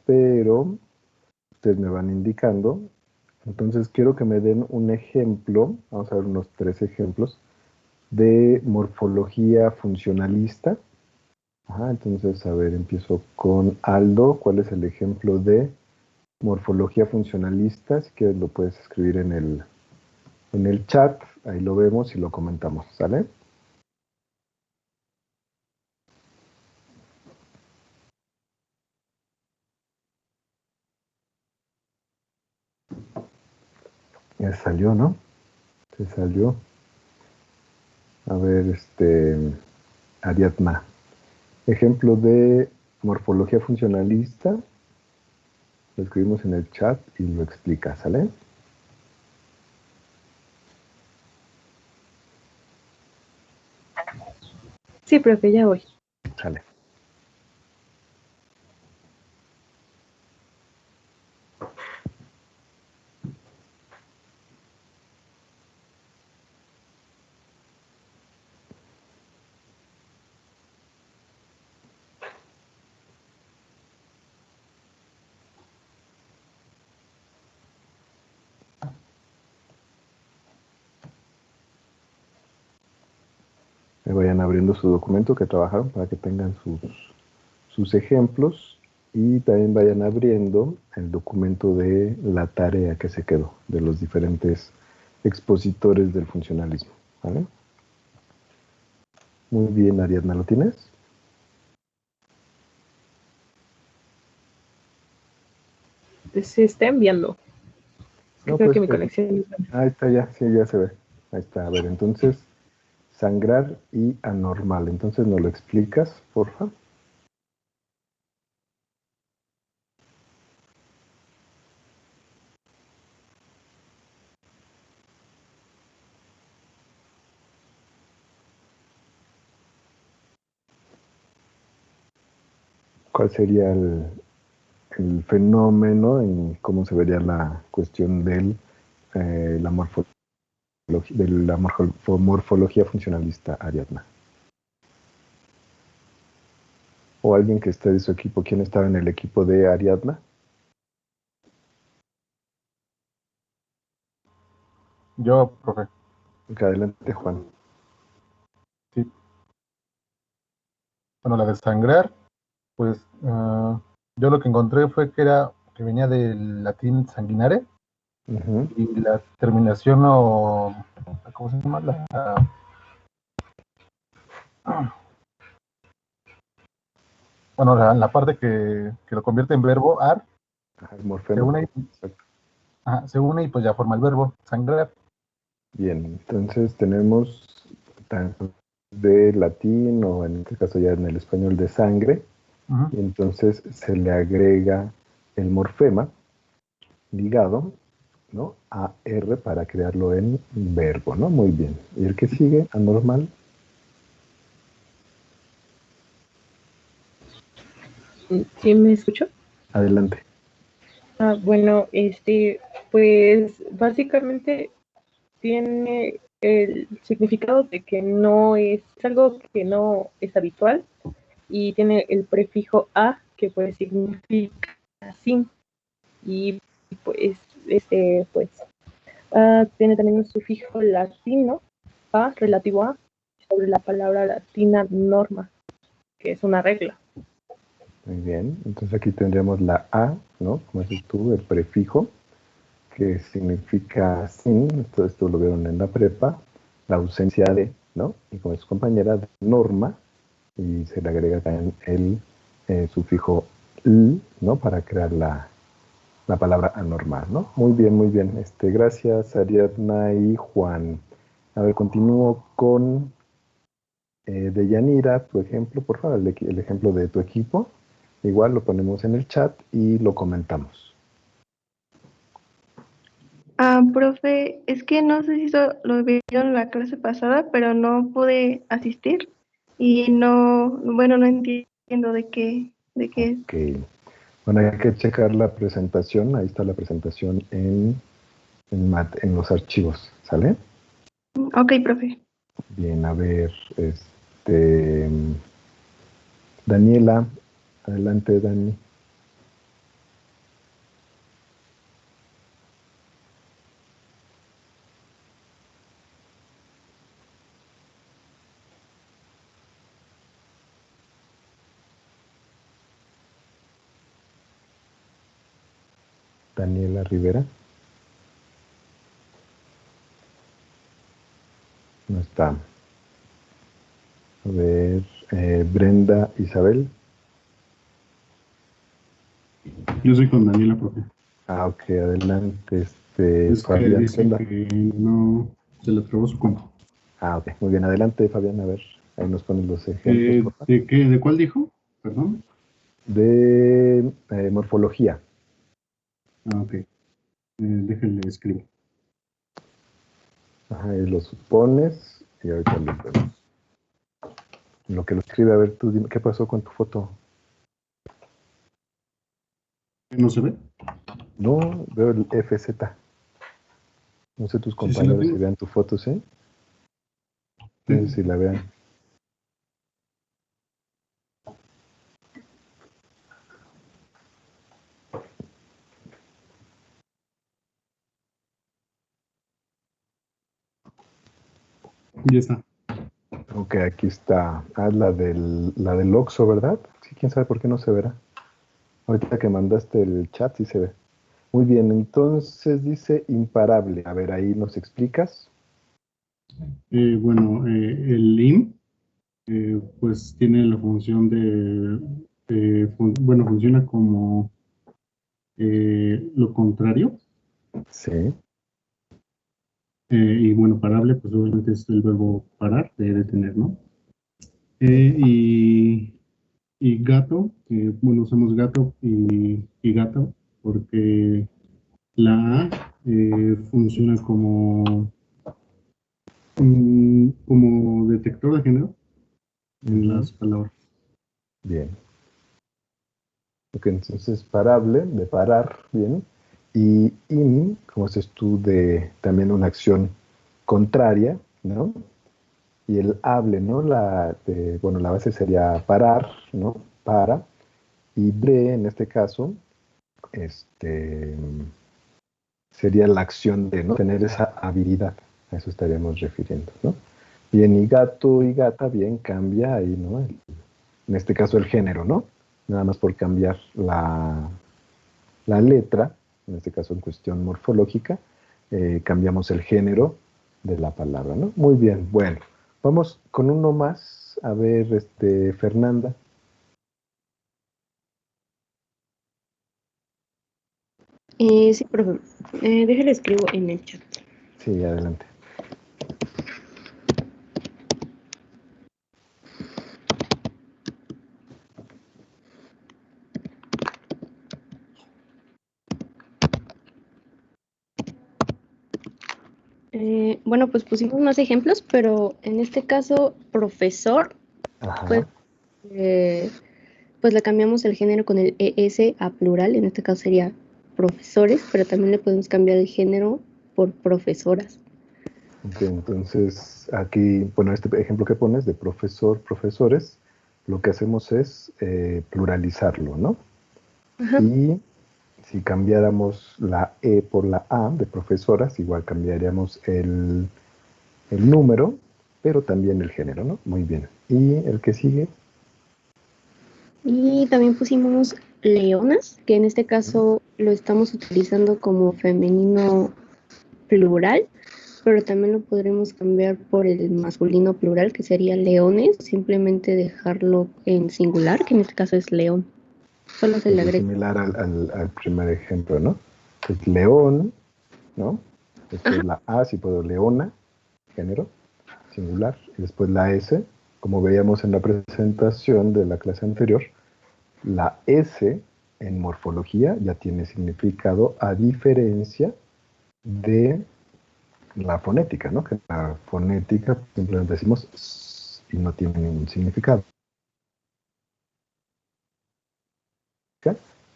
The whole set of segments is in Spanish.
pero ustedes me van indicando. Entonces quiero que me den un ejemplo, vamos a ver unos 3 ejemplos, de morfología funcionalista. Ajá, entonces, a ver, empiezo con Aldo. ¿Cuál es el ejemplo de morfología funcionalista? Si quieres lo puedes escribir en el chat, ahí lo vemos y lo comentamos, ¿sale? Ya salió, ¿no? Se salió. A ver, Ariadna. Ejemplo de morfología funcionalista. Lo escribimos en el chat y lo explica, ¿sale? Sí, profe, ya voy. Sale. Me vayan abriendo su documento que trabajaron para que tengan sus ejemplos y también vayan abriendo el documento de la tarea que se quedó de los diferentes expositores del funcionalismo, ¿vale? Muy bien, Ariadna, ¿lo tienes? Se está enviando. No, Creo pues, que mi conexión... ahí está ya, sí, ya se ve. Ahí está, a ver, entonces, sangrar y anormal. Entonces, ¿nos lo explicas, porfa? ¿Cuál sería el fenómeno y cómo se vería la cuestión la de la morfología funcionalista, Ariadna? O alguien que esté de su equipo. ¿Quién estaba en el equipo de Ariadna? Yo, profe. Ok, adelante, Juan. Sí. Bueno, la de sangrar, pues yo lo que encontré fue que venía del latín sanguinare y la terminación o ¿cómo se llama? Bueno, la parte que lo convierte en verbo ar, El se morfema. une, Exacto. se une y pues ya forma el verbo sangrar. Bien, entonces tenemos tanto de latín o en este caso ya en el español de sangre, y entonces se le agrega el morfema ligado, ¿no? A R para crearlo en verbo, ¿no? Muy bien. ¿Y el que sigue? Anormal. ¿Sí me escuchó? Adelante. Bueno, pues básicamente tiene el significado de que no es algo que no es habitual y tiene el prefijo a que pues significa sin y pues tiene también un sufijo latino a relativo a sobre la palabra latina norma, que es una regla. Muy bien. Entonces aquí tendríamos la A, ¿no? Como dices tú, el prefijo, que significa sin, esto lo vieron en la prepa, la ausencia de, ¿no? Y como es compañera, de norma, y se le agrega también el sufijo l, ¿no? Para crear la palabra anormal, ¿no? Muy bien, muy bien. Gracias, Ariadna y Juan. A ver, continúo con Deyanira, tu ejemplo, por favor, el ejemplo de tu equipo. Igual lo ponemos en el chat y lo comentamos. Profe, es que no sé si eso lo vieron la clase pasada, pero no pude asistir y no, bueno, no entiendo de qué es. Ok. Bueno, hay que checar la presentación. Ahí está la presentación en los archivos, ¿sale? Ok, profe. Bien, a ver, Daniela, adelante, Dani. Daniela Rivera. No está. A ver, Brenda Isabel. Yo soy con Daniela, profe. Ok, adelante. Es que Fabián, ¿qué dice onda? que no se le trabó su compu. Ok, muy bien, adelante, Fabián, a ver, ahí nos ponen los ejemplos, por favor. ¿De qué? ¿De cuál dijo? Perdón. De morfología. Ok. Déjenle escribir. Ajá, y lo supones y ahorita lo vemos. En lo que lo escribe, a ver, tú dime, ¿qué pasó con tu foto? ¿No se ve? No, veo el FZ. No sé tus Sí, sí la compañeros si tengo. vean tu foto, ¿sí? Sí. No sé si la vean. Ya está. Ok, aquí está. Ah, la del Oxxo, ¿verdad? Sí, quién sabe por qué no se verá. Ahorita que mandaste el chat, sí se ve. Muy bien, entonces dice imparable. A ver, ahí nos explicas. Bueno, el IM, pues tiene la función bueno, funciona como lo contrario. Sí. Y bueno, parable, pues obviamente es el verbo parar, de detener, ¿no? Y gato, bueno, usamos gato y gato porque la A funciona como detector de género en Ujú. las palabras. Bien. Ok, entonces parable, de parar, bien. Y in, como haces tú, de también una acción contraria, ¿no? Y el hable, ¿no? Bueno, la base sería parar, ¿no? Para. Y bre, en este caso, este, sería la acción de no tener esa habilidad. A eso estaríamos refiriendo, ¿no? Bien, y gato y gata, bien, cambia ahí, ¿no? En este caso el género, ¿no? Nada más por cambiar la letra, en este caso en cuestión morfológica, cambiamos el género de la palabra, ¿no? Muy bien, bueno, vamos con uno más, a ver, Fernanda. Sí, profe. Déjale escribo en el chat. Sí, adelante. Bueno, pues pusimos más ejemplos, pero en este caso, profesor, pues, Ajá. pues le cambiamos el género con el ES a plural. En este caso sería profesores, pero también le podemos cambiar el género por profesoras. Ok, entonces aquí, bueno, este ejemplo que pones de profesor, profesores, lo que hacemos es pluralizarlo, ¿no? Ajá. Y si cambiáramos la E por la A de profesoras, igual cambiaríamos el número, pero también el género, ¿no? Muy bien. Y el que sigue, Y también pusimos leonas, que en este caso lo estamos utilizando como femenino plural, pero también lo podremos cambiar por el masculino plural, que sería leones, simplemente dejarlo en singular, que en este caso es león. Solo se le entonces agrega. similar al primer ejemplo, ¿no? Es león, ¿no? Después Ajá. la A, si puedo, leona, género, singular, y después la S, como veíamos en la presentación de la clase anterior, la S en morfología ya tiene significado a diferencia de la fonética, ¿no? Que la fonética simplemente decimos s y no tiene ningún significado.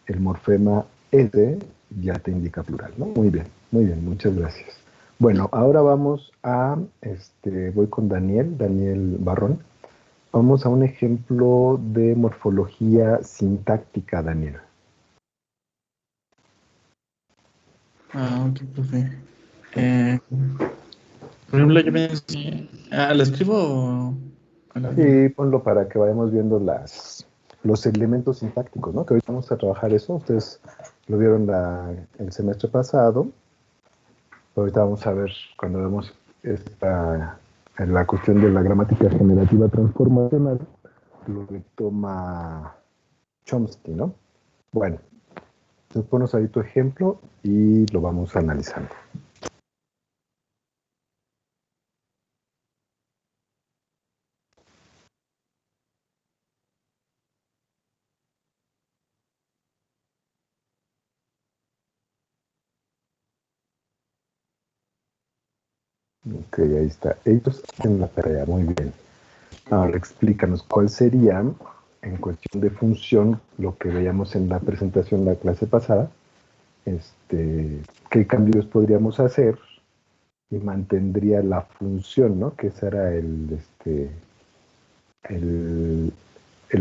El morfema S ya te indica plural, ¿no? Muy bien, muchas gracias. Bueno, ahora vamos a, voy con Daniel Barrón. Vamos a un ejemplo de morfología sintáctica, Daniel. Ok, profe. Por ejemplo, yo me... ¿la escribo o la leo? Sí, ponlo para que vayamos viendo los elementos sintácticos, ¿no? Que hoy vamos a trabajar eso. Ustedes Lo vieron el semestre pasado. Ahorita vamos a ver, cuando vemos la cuestión de la gramática generativa transformacional, lo que toma Chomsky, ¿no? Bueno, entonces ponos ahí tu ejemplo y lo vamos analizando. Ok, ahí está. Ellos hacen la tarea, muy bien. Ahora explícanos cuál sería, en cuestión de función, lo que veíamos en la presentación de la clase pasada, qué cambios podríamos hacer y mantendría la función, ¿no? Que ese era el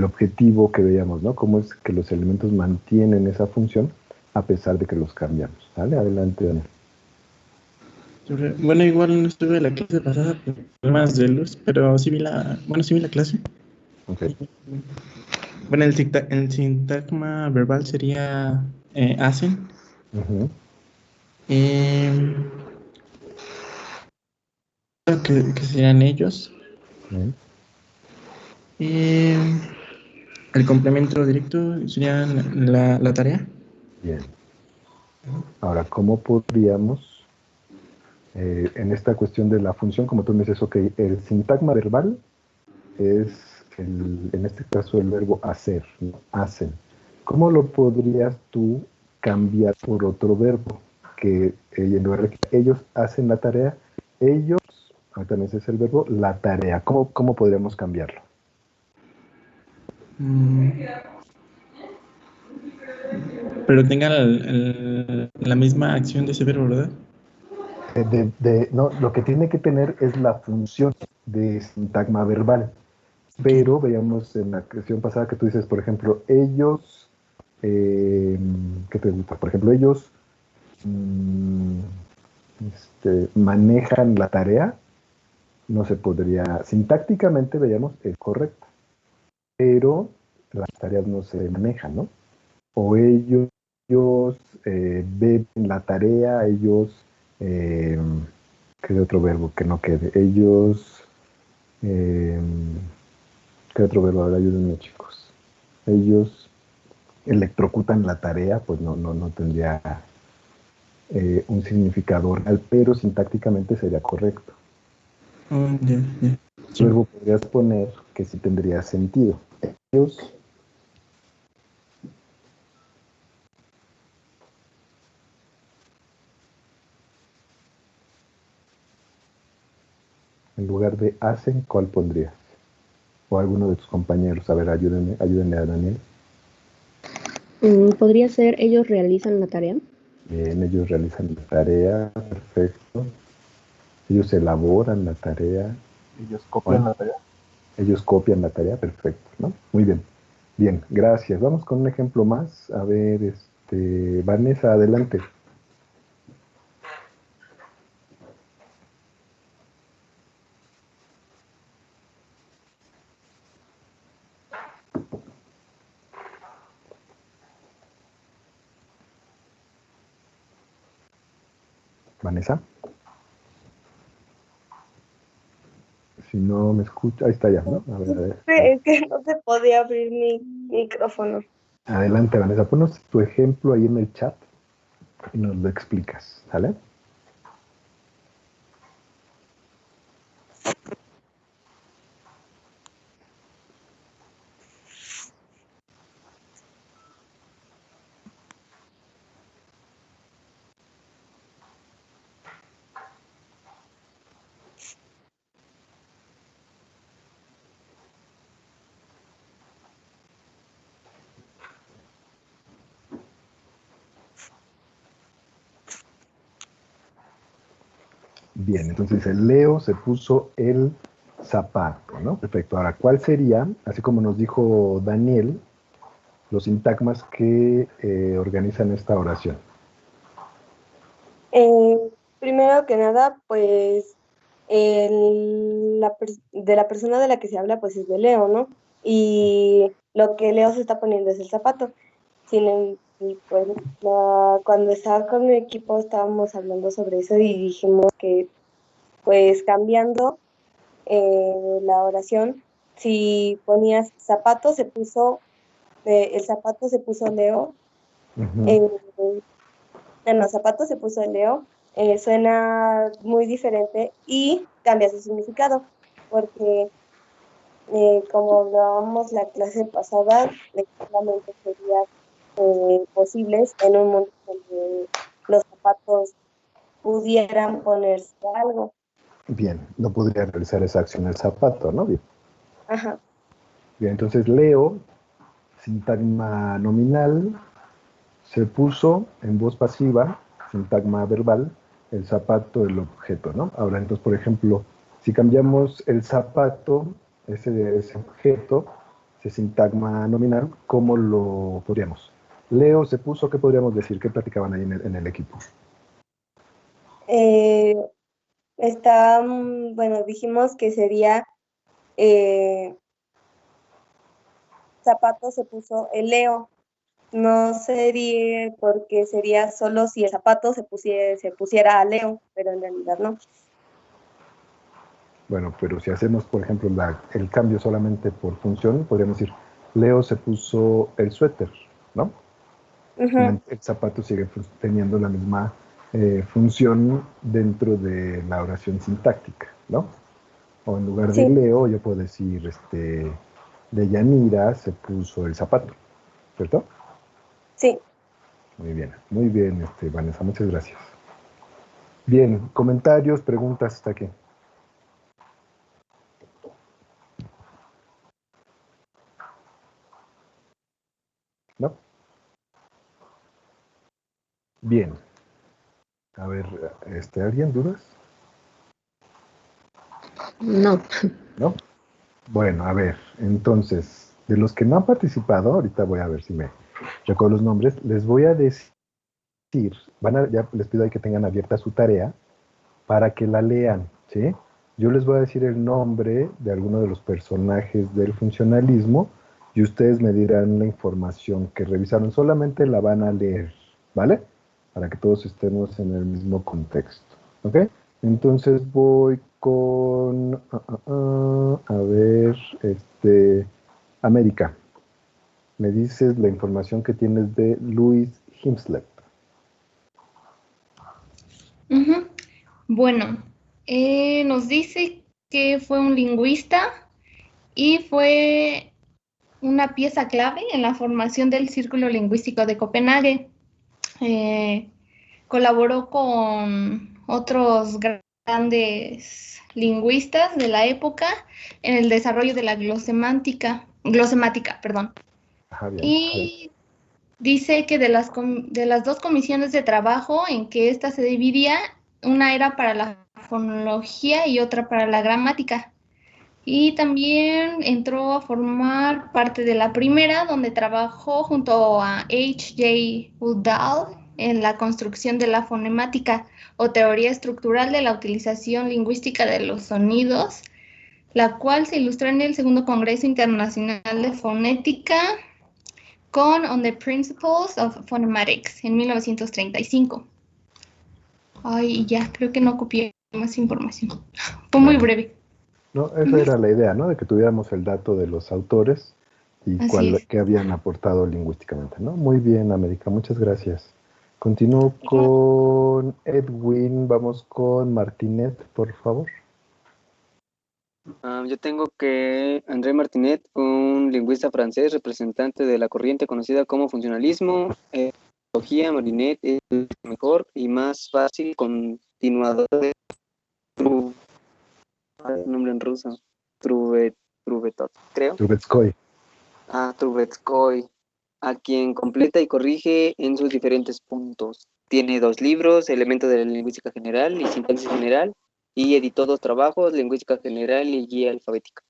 objetivo que veíamos, ¿no? Cómo es que los elementos mantienen esa función a pesar de que los cambiamos. ¿Vale? Adelante, Daniel. Bueno, igual no estuve en la clase pasada por problemas de luz, pero sí vi sí vi la clase. Okay. Bueno, el sintagma verbal sería hacen. Uh-huh. Que serían ellos. Bien. El complemento directo sería la tarea. Bien. Ahora, ¿cómo podríamos, en esta cuestión de la función, como tú me dices, ok, el sintagma verbal es, en este caso, el verbo hacer, ¿no? Hacen. ¿Cómo lo podrías tú cambiar por otro verbo? Que en lugar de que ellos hacen la tarea, ellos, también ese es el verbo, la tarea. ¿Cómo podríamos cambiarlo? Pero tenga la misma acción de ese verbo, ¿verdad? No, lo que tiene que tener es la función de sintagma verbal. Pero veíamos en la cuestión pasada que tú dices, por ejemplo, ellos, ¿qué te gusta? Por ejemplo, ellos manejan la tarea, no se podría, sintácticamente veíamos, es correcto, pero las tareas no se manejan, ¿no? O ellos ven la tarea, ellos, ¿qué otro verbo que no quede? Ellos, ¿qué otro verbo? Ahora ayúdenme, chicos. Ellos electrocutan la tarea, pues no tendría un significado real, pero sintácticamente sería correcto. Yeah. Sí. Luego podrías poner que sí tendría sentido. Ellos en lugar de hacen, ¿cuál pondrías? O alguno de tus compañeros. A ver, ayúdenme a Daniel. ¿Podría ser ellos realizan la tarea? Bien, ellos realizan la tarea, perfecto. Ellos elaboran la tarea. Ellos copian la tarea. Ellos copian la tarea, perfecto, ¿no? Muy bien. Bien, gracias. Vamos con un ejemplo más. A ver, Vanessa, adelante. Vanessa. Si no me escucha, ahí está ya, ¿no? A ver. Es que no se podía abrir mi micrófono. Adelante, Vanessa. Ponos tu ejemplo ahí en el chat y nos lo explicas, ¿sale? Bien, entonces el Leo se puso el zapato, ¿no? Perfecto. Ahora, ¿cuál sería, así como nos dijo Daniel, los sintagmas que organizan esta oración? Primero que nada, pues de la persona de la que se habla, pues es de Leo, ¿no? Y lo que Leo se está poniendo es el zapato. Y pues cuando estaba con mi equipo estábamos hablando sobre eso y dijimos que pues cambiando la oración, si ponías zapato se puso, el zapato se puso Leo, en los zapatos se puso Leo, suena muy diferente y cambia su significado, porque como hablábamos la clase pasada, solamente sería posibles en un mundo donde los zapatos pudieran ponerse algo. Bien, no podría realizar esa acción el zapato, ¿no? Bien. Ajá. Bien, entonces Leo, sintagma nominal, se puso en voz pasiva, sintagma verbal, el zapato, el objeto, ¿no? Ahora, entonces, por ejemplo, si cambiamos el zapato, ese objeto, ese sintagma nominal, ¿cómo lo podríamos? Leo se puso, ¿qué podríamos decir? ¿Qué platicaban ahí en el equipo? Bueno, dijimos que sería zapato se puso el Leo. No sería porque sería solo si el zapato se pusiera a Leo, pero en realidad no. Bueno, pero si hacemos, por ejemplo, el cambio solamente por función, podríamos decir, Leo se puso el suéter, ¿no? Uh-huh. El zapato sigue teniendo la misma función dentro de la oración sintáctica, ¿no? O en lugar de Leo, yo puedo decir, Deyanira se puso el zapato, ¿cierto? Sí. Muy bien, Vanessa, muchas gracias. Bien, comentarios, preguntas hasta aquí. ¿No? Bien. A ver, ¿alguien dudas? No. ¿No? Bueno, a ver, entonces, de los que no han participado, ahorita voy a ver si me recuerdo los nombres, les voy a decir, ya les pido ahí que tengan abierta su tarea para que la lean, ¿sí? Yo les voy a decir el nombre de alguno de los personajes del funcionalismo y ustedes me dirán la información que revisaron, solamente la van a leer, ¿vale? Para que todos estemos en el mismo contexto, ¿ok? Entonces voy con, a ver, América. Me dices la información que tienes de Louis Himslep. Uh-huh. Bueno, nos dice que fue un lingüista y fue una pieza clave en la formación del Círculo Lingüístico de Copenhague. Colaboró con otros grandes lingüistas de la época en el desarrollo de la glosemática, perdón. Ajá, bien. Y dice que de las dos comisiones de trabajo en que ésta se dividía, una era para la fonología y otra para la gramática. Y también entró a formar parte de la primera, donde trabajó junto a H.J. Udall en la construcción de la fonemática o teoría estructural de la utilización lingüística de los sonidos, la cual se ilustró en el segundo Congreso Internacional de Fonética con On the Principles of Phonetics en 1935. Ay, ya, creo que no copié más información. Fue muy breve. No, esa era la idea, ¿no? De que tuviéramos el dato de los autores y qué habían aportado lingüísticamente, ¿no? Muy bien, América, muchas gracias. Continúo con Edwin, vamos con Martinet, por favor. Yo tengo que André Martinet, un lingüista francés, representante de la corriente conocida como funcionalismo, Martinet es el mejor y más fácil continuador de nombre en ruso, Trubetskoi, creo. Trubetskoi. Trubetskoi, a quien completa y corrige en sus diferentes puntos. Tiene 2 libros, Elementos de la Lingüística General y Sintaxis General, y editó 2 trabajos, Lingüística General y Guía Alfabética.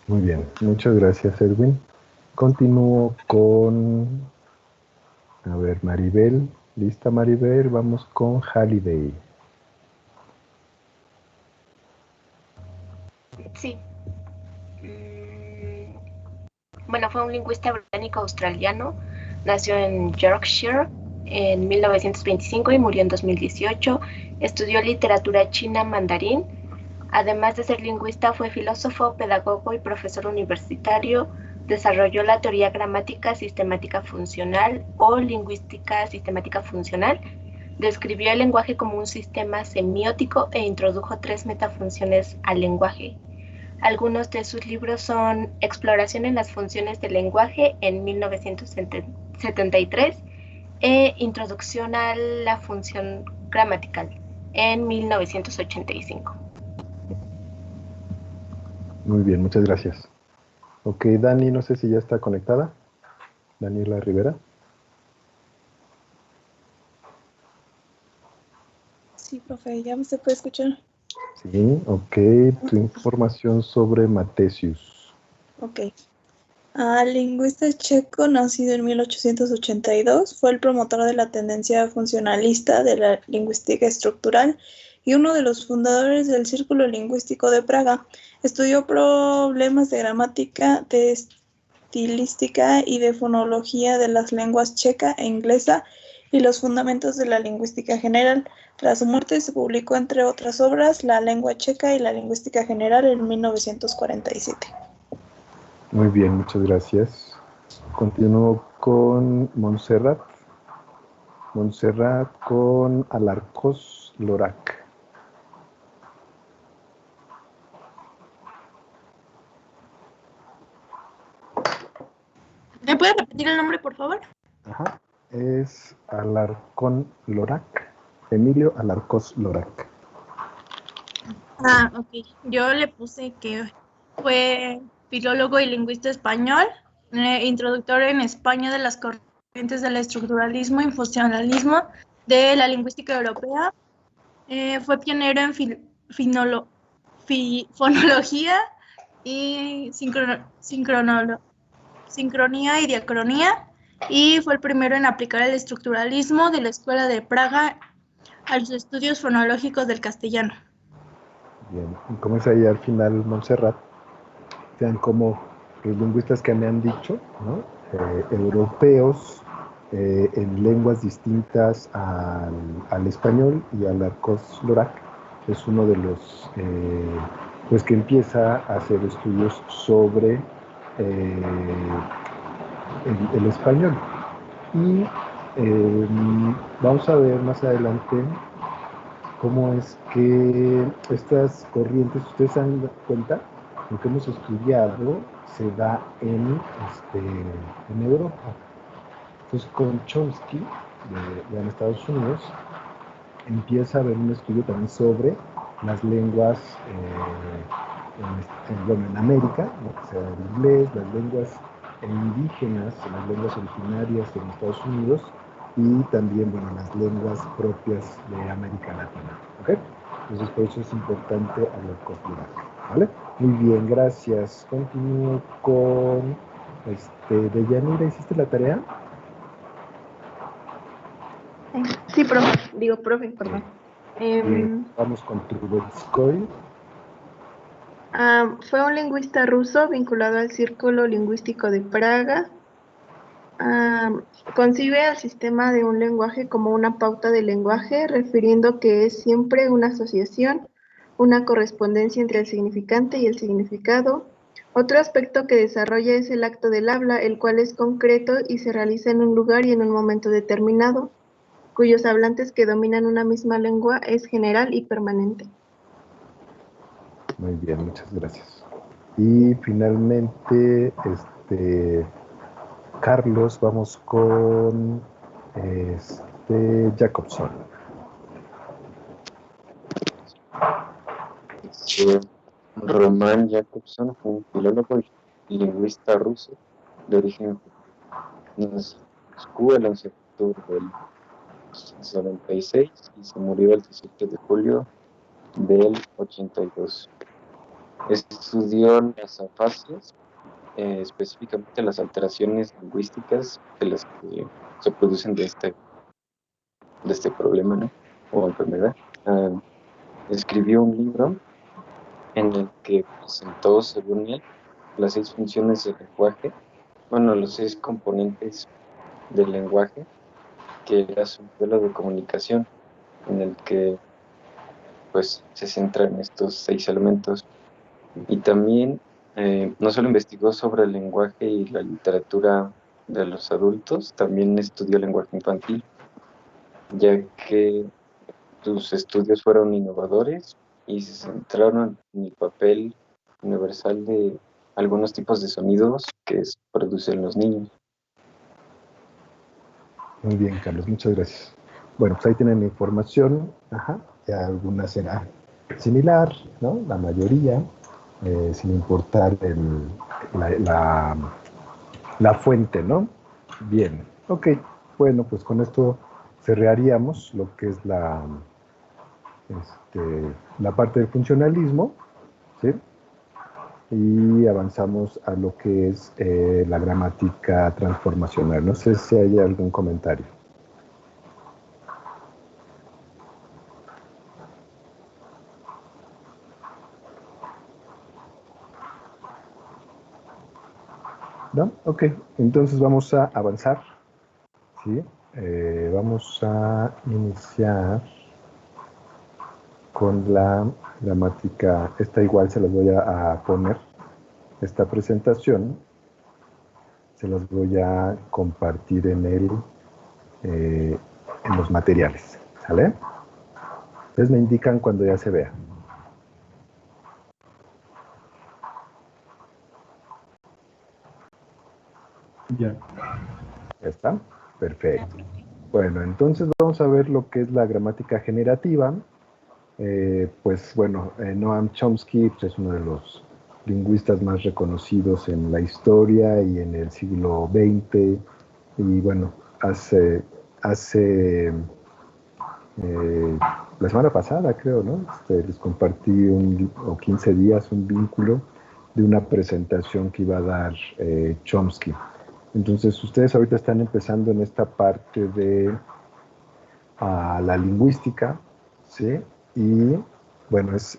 Muy bien, muchas gracias, Edwin. Continúo con, a ver, Maribel. ¿Lista, Maribel? Vamos con Halliday. Sí. Bueno, fue un lingüista británico australiano Nació en Yorkshire en 1925 y murió en 2018. Estudió literatura china mandarín. Además de ser lingüista, fue filósofo, pedagogo y profesor universitario. Desarrolló la teoría gramática sistemática funcional o lingüística sistemática funcional. Describió el lenguaje como un sistema semiótico e introdujo 3 metafunciones al lenguaje. Algunos de sus libros son Exploración en las funciones del lenguaje en 1973 e Introducción a la función gramatical en 1985. Muy bien, muchas gracias. Ok, Dani, no sé si ya está conectada. Daniela Rivera. Sí, profe, ¿ya se puede escuchar? Sí, ok. Tu información sobre Matesius. Ok. Lingüista checo, nacido en 1882, fue el promotor de la tendencia funcionalista de la lingüística estructural y uno de los fundadores del Círculo Lingüístico de Praga. Estudió problemas de gramática, de estilística y de fonología de las lenguas checa e inglesa y los fundamentos de la lingüística general. Tras su muerte se publicó, entre otras obras, La lengua checa y la lingüística general en 1947. Muy bien, muchas gracias. Continúo con Montserrat. Montserrat con Alarcos Lorac. ¿Me puede repetir el nombre, por favor? Ajá. Es Alarcón Lorac. Emilio Alarcos Lorac. Ok. Yo le puse que fue filólogo y lingüista español, introductor en España de las corrientes del estructuralismo y funcionalismo de la lingüística europea. Fue pionero en fonología y sincronía y diacronía, y fue el primero en aplicar el estructuralismo de la Escuela de Praga a los estudios fonológicos del castellano. Bien, y como es ahí al final Montserrat, sean como los lingüistas que me han dicho, ¿no? Europeos en lenguas distintas al español, y Alarcos Lorac es uno de los pues que empieza a hacer estudios sobre el español. Y vamos a ver más adelante cómo es que estas corrientes, ustedes se dan cuenta, lo que hemos estudiado se da en Europa. Entonces, con Chomsky, de Estados Unidos, empieza a haber un estudio también sobre las lenguas en América, ¿no? O sea, el inglés, las lenguas indígenas, las lenguas originarias en Estados Unidos, y también, bueno, las lenguas propias de América Latina, ¿ok? Entonces, por eso es importante hablar con plural, ¿vale? Muy bien, gracias. Continúo con, Deyanira, ¿hiciste la tarea? Sí, profe, perdón. Bien, vamos con Trubetskoy. Fue un lingüista ruso vinculado al Círculo Lingüístico de Praga. Concibe al sistema de un lenguaje como una pauta de lenguaje, refiriendo que es siempre una asociación, una correspondencia entre el significante y el significado. Otro aspecto que desarrolla es el acto del habla, el cual es concreto y se realiza en un lugar y en un momento determinado, cuyos hablantes que dominan una misma lengua es general y permanente. Muy bien, muchas gracias. Y finalmente, Carlos, vamos con Jacobson. Roman Jacobson fue un filólogo y lingüista ruso de origen judío. Nació en Moscú el 11 de octubre del 1996 y se murió el 17 de julio del 82. Estudió las afasias, específicamente las alteraciones lingüísticas de las que se producen de este problema, ¿no? O enfermedad. Escribió un libro en el que presentó, según él, las 6 funciones del lenguaje, bueno, los 6 componentes del lenguaje, que era su modelo de comunicación, en el que pues se centra en estos 6 elementos. Y también no solo investigó sobre el lenguaje y la literatura de los adultos, también estudió lenguaje infantil, ya que sus estudios fueron innovadores y se centraron en el papel universal de algunos tipos de sonidos que producen los niños. Muy bien, Carlos, muchas gracias. Bueno, pues ahí tienen la información. Ajá, ya alguna será similar, ¿no? La mayoría, sin importar la fuente, ¿no? Bien, ok. Bueno, pues con esto cerraríamos lo que es la parte del funcionalismo, ¿sí? Y avanzamos a lo que es la gramática transformacional. No sé si hay algún comentario. ¿No? Ok, entonces vamos a avanzar, ¿sí? Vamos a iniciar con la gramática. Esta igual se las voy a poner, esta presentación, se las voy a compartir en los materiales, ¿sale? Entonces me indican cuando ya se vea. Ya. ¿Ya está? Perfecto. Bueno, entonces vamos a ver lo que es la gramática generativa. Pues bueno, Noam Chomsky pues, es uno de los lingüistas más reconocidos en la historia y en el siglo XX. Y bueno, hace la semana pasada, creo, ¿no? Les compartí 15 días un vínculo de una presentación que iba a dar Chomsky. Entonces, ustedes ahorita están empezando en esta parte de la lingüística, ¿sí? Y, bueno, es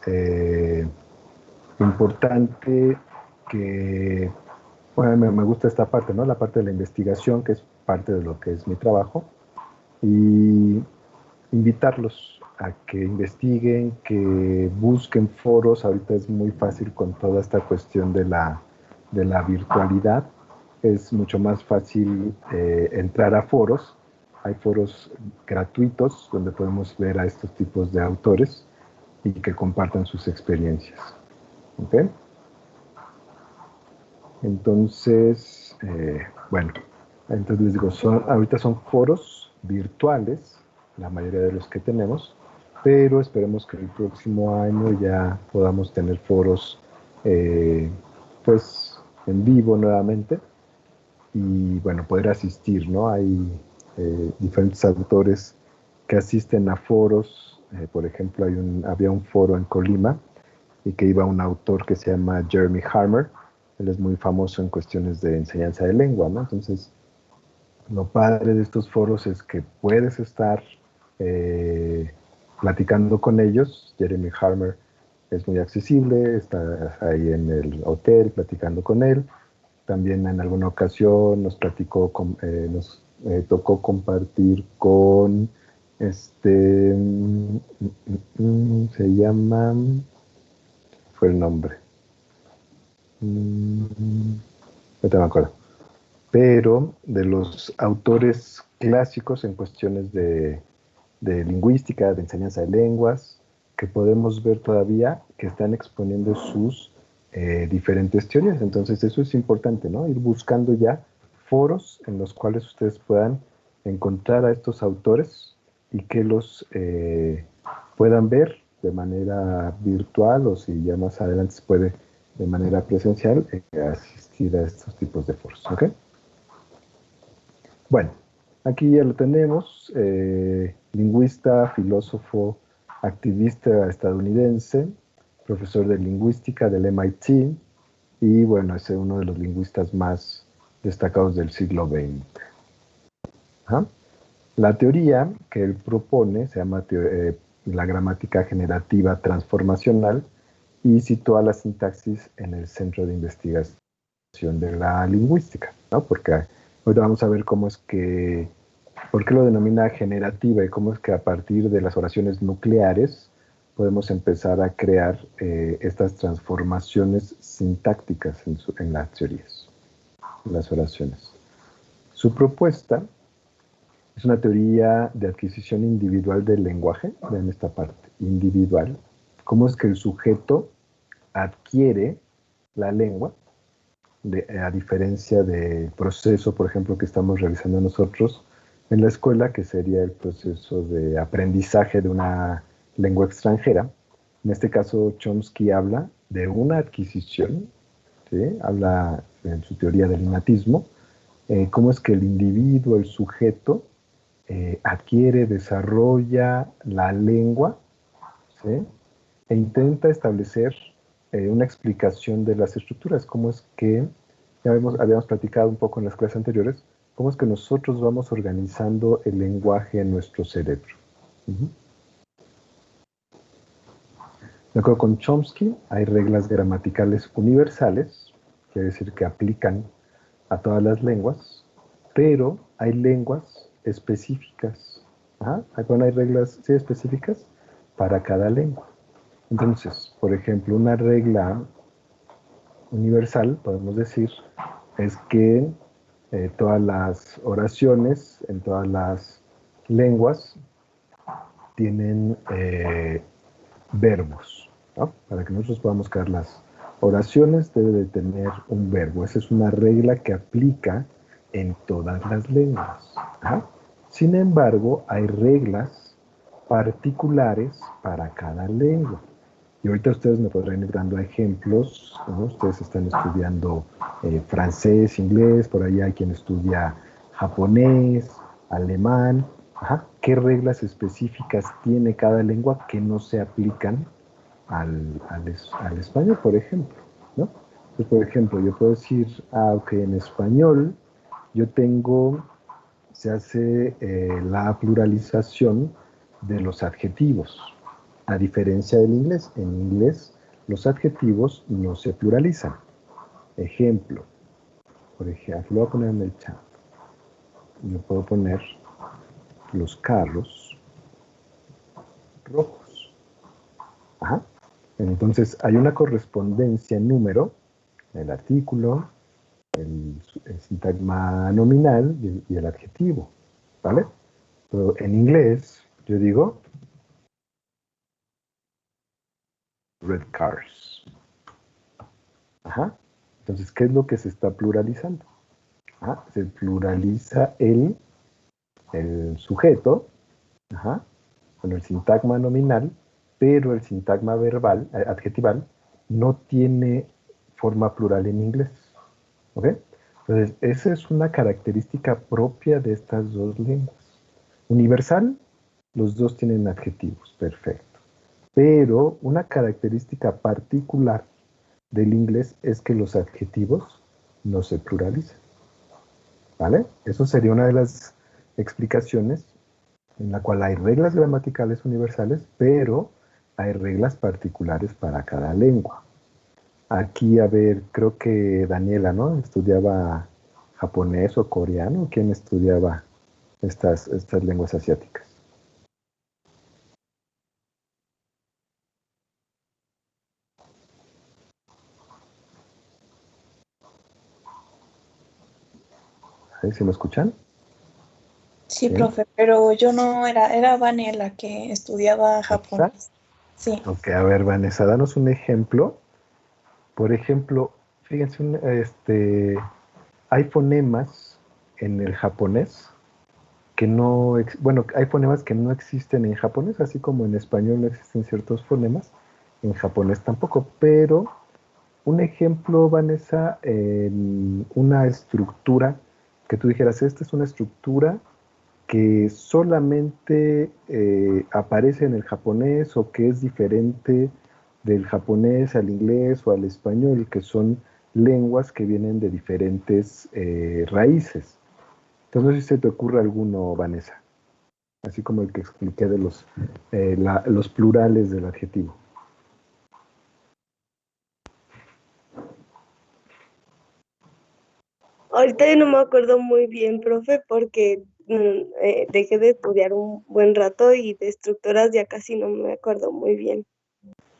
importante que, bueno, me gusta esta parte, ¿no? La parte de la investigación, que es parte de lo que es mi trabajo, y invitarlos a que investiguen, que busquen foros. Ahorita es muy fácil con toda esta cuestión de la virtualidad. Es mucho más fácil entrar a foros. Hay foros gratuitos donde podemos ver a estos tipos de autores y que compartan sus experiencias. ¿Ok? Entonces, bueno, entonces les digo, ahorita son foros virtuales, la mayoría de los que tenemos, pero esperemos que el próximo año ya podamos tener foros, pues, en vivo nuevamente y, bueno, poder asistir, ¿no? Hay diferentes autores que asisten a foros. Por ejemplo, había un foro en Colima y que iba un autor que se llama Jeremy Harmer. Él es muy famoso en cuestiones de enseñanza de lengua, ¿no? Entonces, lo padre de estos foros es que puedes estar platicando con ellos. Jeremy Harmer es muy accesible, está ahí en el hotel platicando con él. También en alguna ocasión nos tocó compartir con se llama, fue el nombre, ahorita me acuerdo, pero de los autores clásicos en cuestiones de lingüística, de enseñanza de lenguas, que podemos ver todavía que están exponiendo sus diferentes teorías. Entonces eso es importante, ¿no? Ir buscando ya foros en los cuales ustedes puedan encontrar a estos autores y que los puedan ver de manera virtual, o si ya más adelante se puede de manera presencial, asistir a estos tipos de foros, ¿ok? Bueno, aquí ya lo tenemos, lingüista, filósofo, activista estadounidense, profesor de lingüística del MIT, y bueno, es uno de los lingüistas más destacados del siglo XX. Ajá. La teoría que él propone se llama la gramática generativa transformacional y sitúa la sintaxis en el centro de investigación de la lingüística, ¿no? Porque Ahorita vamos a ver cómo es que, por qué lo denomina generativa y cómo es que a partir de las oraciones nucleares podemos empezar a crear estas transformaciones sintácticas en las teorías, en las oraciones. Su propuesta es una teoría de adquisición individual del lenguaje, vean esta parte, individual, cómo es que el sujeto adquiere la lengua, a diferencia del proceso, por ejemplo, que estamos realizando nosotros en la escuela, que sería el proceso de aprendizaje de una lengua extranjera. En este caso, Chomsky habla de una adquisición, ¿sí? Habla en su teoría del innatismo, cómo es que el individuo, el sujeto, adquiere, desarrolla la lengua, ¿sí? E intenta establecer una explicación de las estructuras, cómo es que, ya habíamos platicado un poco en las clases anteriores, cómo es que nosotros vamos organizando el lenguaje en nuestro cerebro. De acuerdo con Chomsky, hay reglas gramaticales universales, quiere decir que aplican a todas las lenguas, pero hay lenguas específicas. Hay reglas sí, específicas para cada lengua. Entonces, por ejemplo, una regla universal, podemos decir, es que todas las oraciones en todas las lenguas tienen verbos, ¿no? Para que nosotros podamos crear las oraciones debe de tener un verbo. Esa es una regla que aplica en todas las lenguas. Sin embargo, hay reglas particulares para cada lengua. Y ahorita ustedes me podrán ir dando ejemplos, ¿no? Ustedes están estudiando francés, inglés, por ahí hay quien estudia japonés, alemán. ¿Qué reglas específicas tiene cada lengua que no se aplican al español, por ejemplo, ¿no? Pues, por ejemplo, yo puedo decir, ok, en español yo tengo, se hace la pluralización de los adjetivos, a diferencia del inglés. En inglés los adjetivos no se pluralizan. Ejemplo, por ejemplo, lo voy a poner en el chat. Yo puedo poner los carros rojos. Entonces hay una correspondencia en número, el artículo, el sintagma nominal y el adjetivo, ¿vale? Pero en inglés yo digo red cars. Entonces, ¿qué es lo que se está pluralizando? Se pluraliza el sujeto, con el sintagma nominal, pero el sintagma verbal, adjetival, no tiene forma plural en inglés. ¿Ok? Entonces, esa es una característica propia de estas dos lenguas. Universal, los dos tienen adjetivos, perfecto. Pero una característica particular del inglés es que los adjetivos no se pluralizan. ¿Vale? Eso sería una de las explicaciones en la cual hay reglas gramaticales universales, pero hay reglas particulares para cada lengua. Aquí, a ver, creo que Daniela, ¿no? Estudiaba japonés o coreano. ¿Quién estudiaba estas lenguas asiáticas? ¿Sí me escuchan? Sí, profe, pero yo no era Vane la que estudiaba japonés. Sí. Ok, a ver, Vanessa, danos un ejemplo. Por ejemplo, fíjense, hay fonemas en el japonés que no, hay fonemas que no existen en japonés, así como en español no existen ciertos fonemas, en japonés tampoco, pero un ejemplo, Vanessa, en una estructura que tú dijeras, esta es una estructura que solamente aparece en el japonés o que es diferente del japonés al inglés o al español, que son lenguas que vienen de diferentes raíces. Entonces, no sé si se te ocurre alguno, Vanessa, así como el que expliqué de los plurales del adjetivo. Ahorita yo no me acuerdo muy bien, profe, porque dejé de estudiar un buen rato y de estructuras ya casi no me acuerdo muy bien.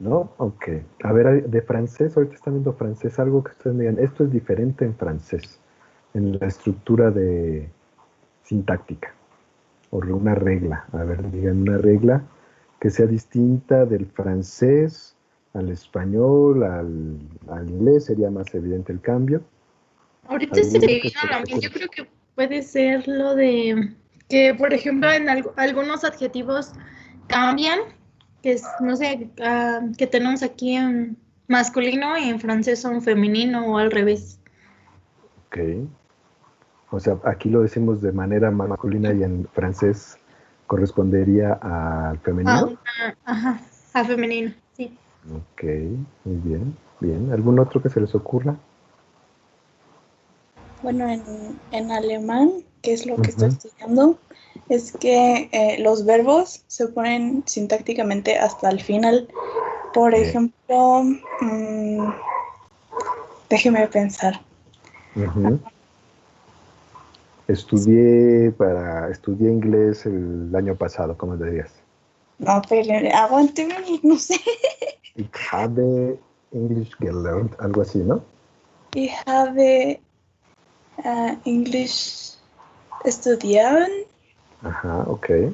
¿No? Ok. A ver, de francés, ahorita están viendo francés, algo que ustedes me digan, esto es diferente en francés, en la estructura de sintáctica, o una regla. A ver, digan una regla que sea distinta del francés al español, al inglés, sería más evidente el cambio. Ahorita se ¿Alguna me que vino se a la les mente, yo ocurra? creo que puede ser lo de que, por ejemplo, en algunos adjetivos cambian, que es, no sé, que tenemos aquí en masculino y en francés son femenino o al revés. Ok. O sea, aquí lo decimos de manera masculina y en francés correspondería al femenino. Ajá, a femenino, sí. Ok, muy bien, bien. ¿Algún otro que se les ocurra? Bueno, en alemán, que es lo que estoy Ujú. estudiando, es que los verbos se ponen sintácticamente hasta el final. Por Bien. ejemplo, déjeme pensar. Ujú. Estudié inglés el año pasado, ¿cómo dirías? No, pero aguante, no sé. Ich habe English gelernt, algo así, ¿no? Ich habe English estudiado. Ajá, ok.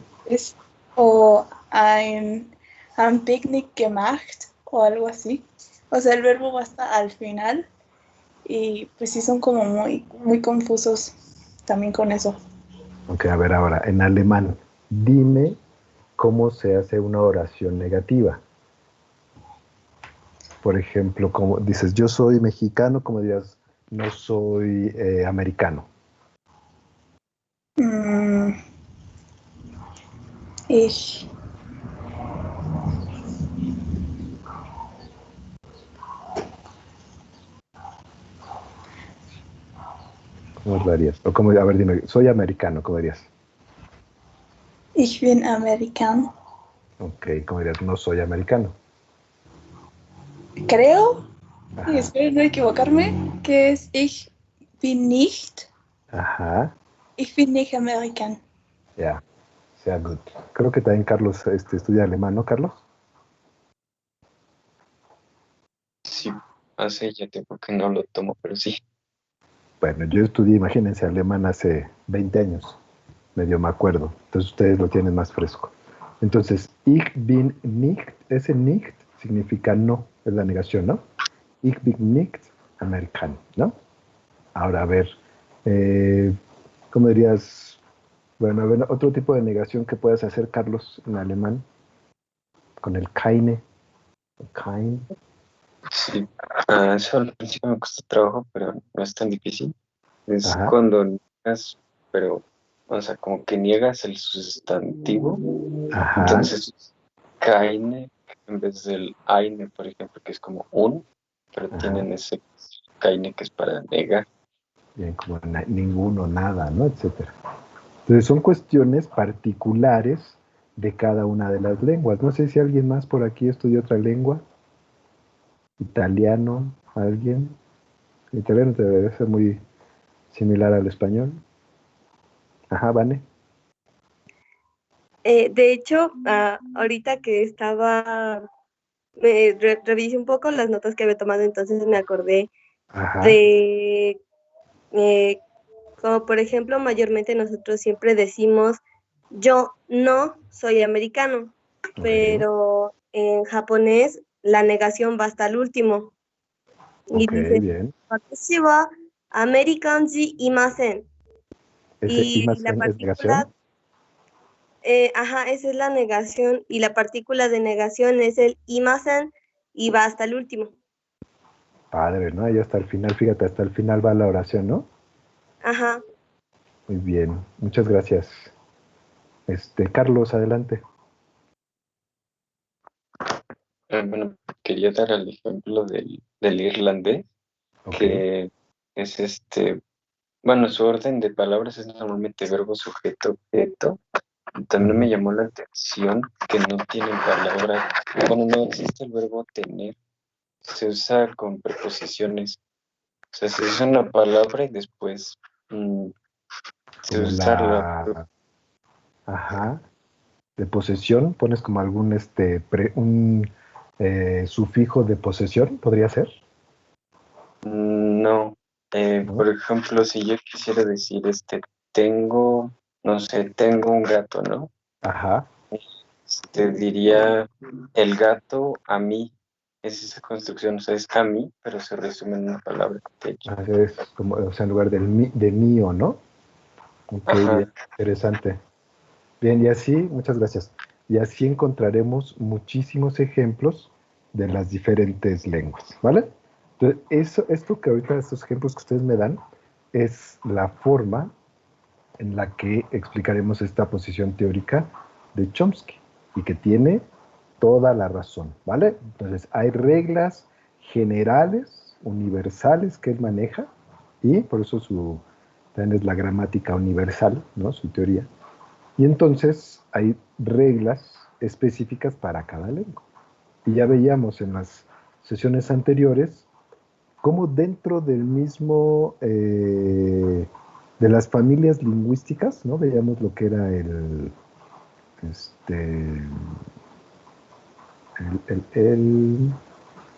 O ein Picknick gemacht o algo así. O sea, el verbo va hasta al final y pues sí son como muy, muy confusos también con eso. Ok, a ver ahora, en alemán, dime cómo se hace una oración negativa. Por ejemplo, como dices, yo soy mexicano, como dirías, no soy americano. Ich ¿Cómo lo harías? O como, a ver, dime, soy americano, ¿cómo dirías? Ich bin American. Ok, ¿cómo dirías? No soy americano. Creo, y Ajá. espero no equivocarme, que es Ich bin nicht. Ajá. Ich bin nicht American. Ya, sea good. Creo que también Carlos estudia alemán, ¿no, Carlos? Sí, hace ya tiempo que no lo tomo, pero sí. Bueno, yo estudié, imagínense, alemán hace 20 años. Medio me acuerdo. Entonces ustedes lo tienen más fresco. Entonces, ich bin nicht, ese nicht significa no, es la negación, ¿no? Ich bin nicht americano, ¿no? Ahora, a ver, ¿cómo dirías? Bueno, a ver, otro tipo de negación que puedas hacer, Carlos, en alemán, con el keine. Kein. Sí, eso al principio me costó trabajo, pero no es tan difícil. Es Ajá. cuando niegas, pero, o sea, como que niegas el sustantivo. Ajá. Entonces, keine, en vez del eine, por ejemplo, que es como un, pero Ajá. tienen ese keine que es para negar. Bien, como ninguno, nada, ¿no? Etcétera. Entonces son cuestiones particulares de cada una de las lenguas. No sé si alguien más por aquí estudió otra lengua. Italiano, ¿alguien? El italiano debe ser muy similar al español. Ajá, Vane. De hecho, ahorita que estaba, revisé un poco las notas que había tomado, entonces me acordé Ajá. de, como por ejemplo, mayormente nosotros siempre decimos, yo no soy americano, pero en japonés la negación va hasta el último. Y dice, bien. "Watashi wa American ji imasen". ¿Ese Y la imasen es partícula, negación? ajá, esa es la negación, y la partícula de negación es el imasen y va hasta el último. Padre, ¿no? Ahí hasta el final, fíjate, hasta el final va la oración, ¿no? Ajá. Muy bien, muchas gracias. Carlos, adelante. Bueno, quería dar el ejemplo del irlandés, que es bueno, su orden de palabras es normalmente verbo, sujeto, objeto. También me llamó la atención que no tienen palabra, bueno, no existe el verbo tener, se usa con preposiciones. sea, se usa una palabra y después se Como usa la, ajá, de posesión, pones como algún, sufijo de posesión, ¿podría ser? No. ¿No? Por ejemplo, si yo quisiera decir, tengo, no sé, tengo un gato, ¿no? Ajá. Diría el gato a mí. Es esa construcción, o sea, es a mí, pero se resume en una palabra. De hecho. Es como, o sea, en lugar de mío, ¿no? Ok, bien, Ajá. interesante. Bien, y así, muchas gracias. Y así encontraremos muchísimos ejemplos de las diferentes lenguas, ¿vale? Entonces, esto que ahorita, estos ejemplos que ustedes me dan, es la forma en la que explicaremos esta posición teórica de Chomsky y que tiene toda la razón, ¿vale? Entonces, hay reglas generales, universales que él maneja y por eso también es la gramática universal, ¿no? Su teoría. Y entonces hay reglas específicas para cada lengua. Y ya veíamos en las sesiones anteriores cómo dentro del mismo, de las familias lingüísticas, ¿no? Veíamos lo que era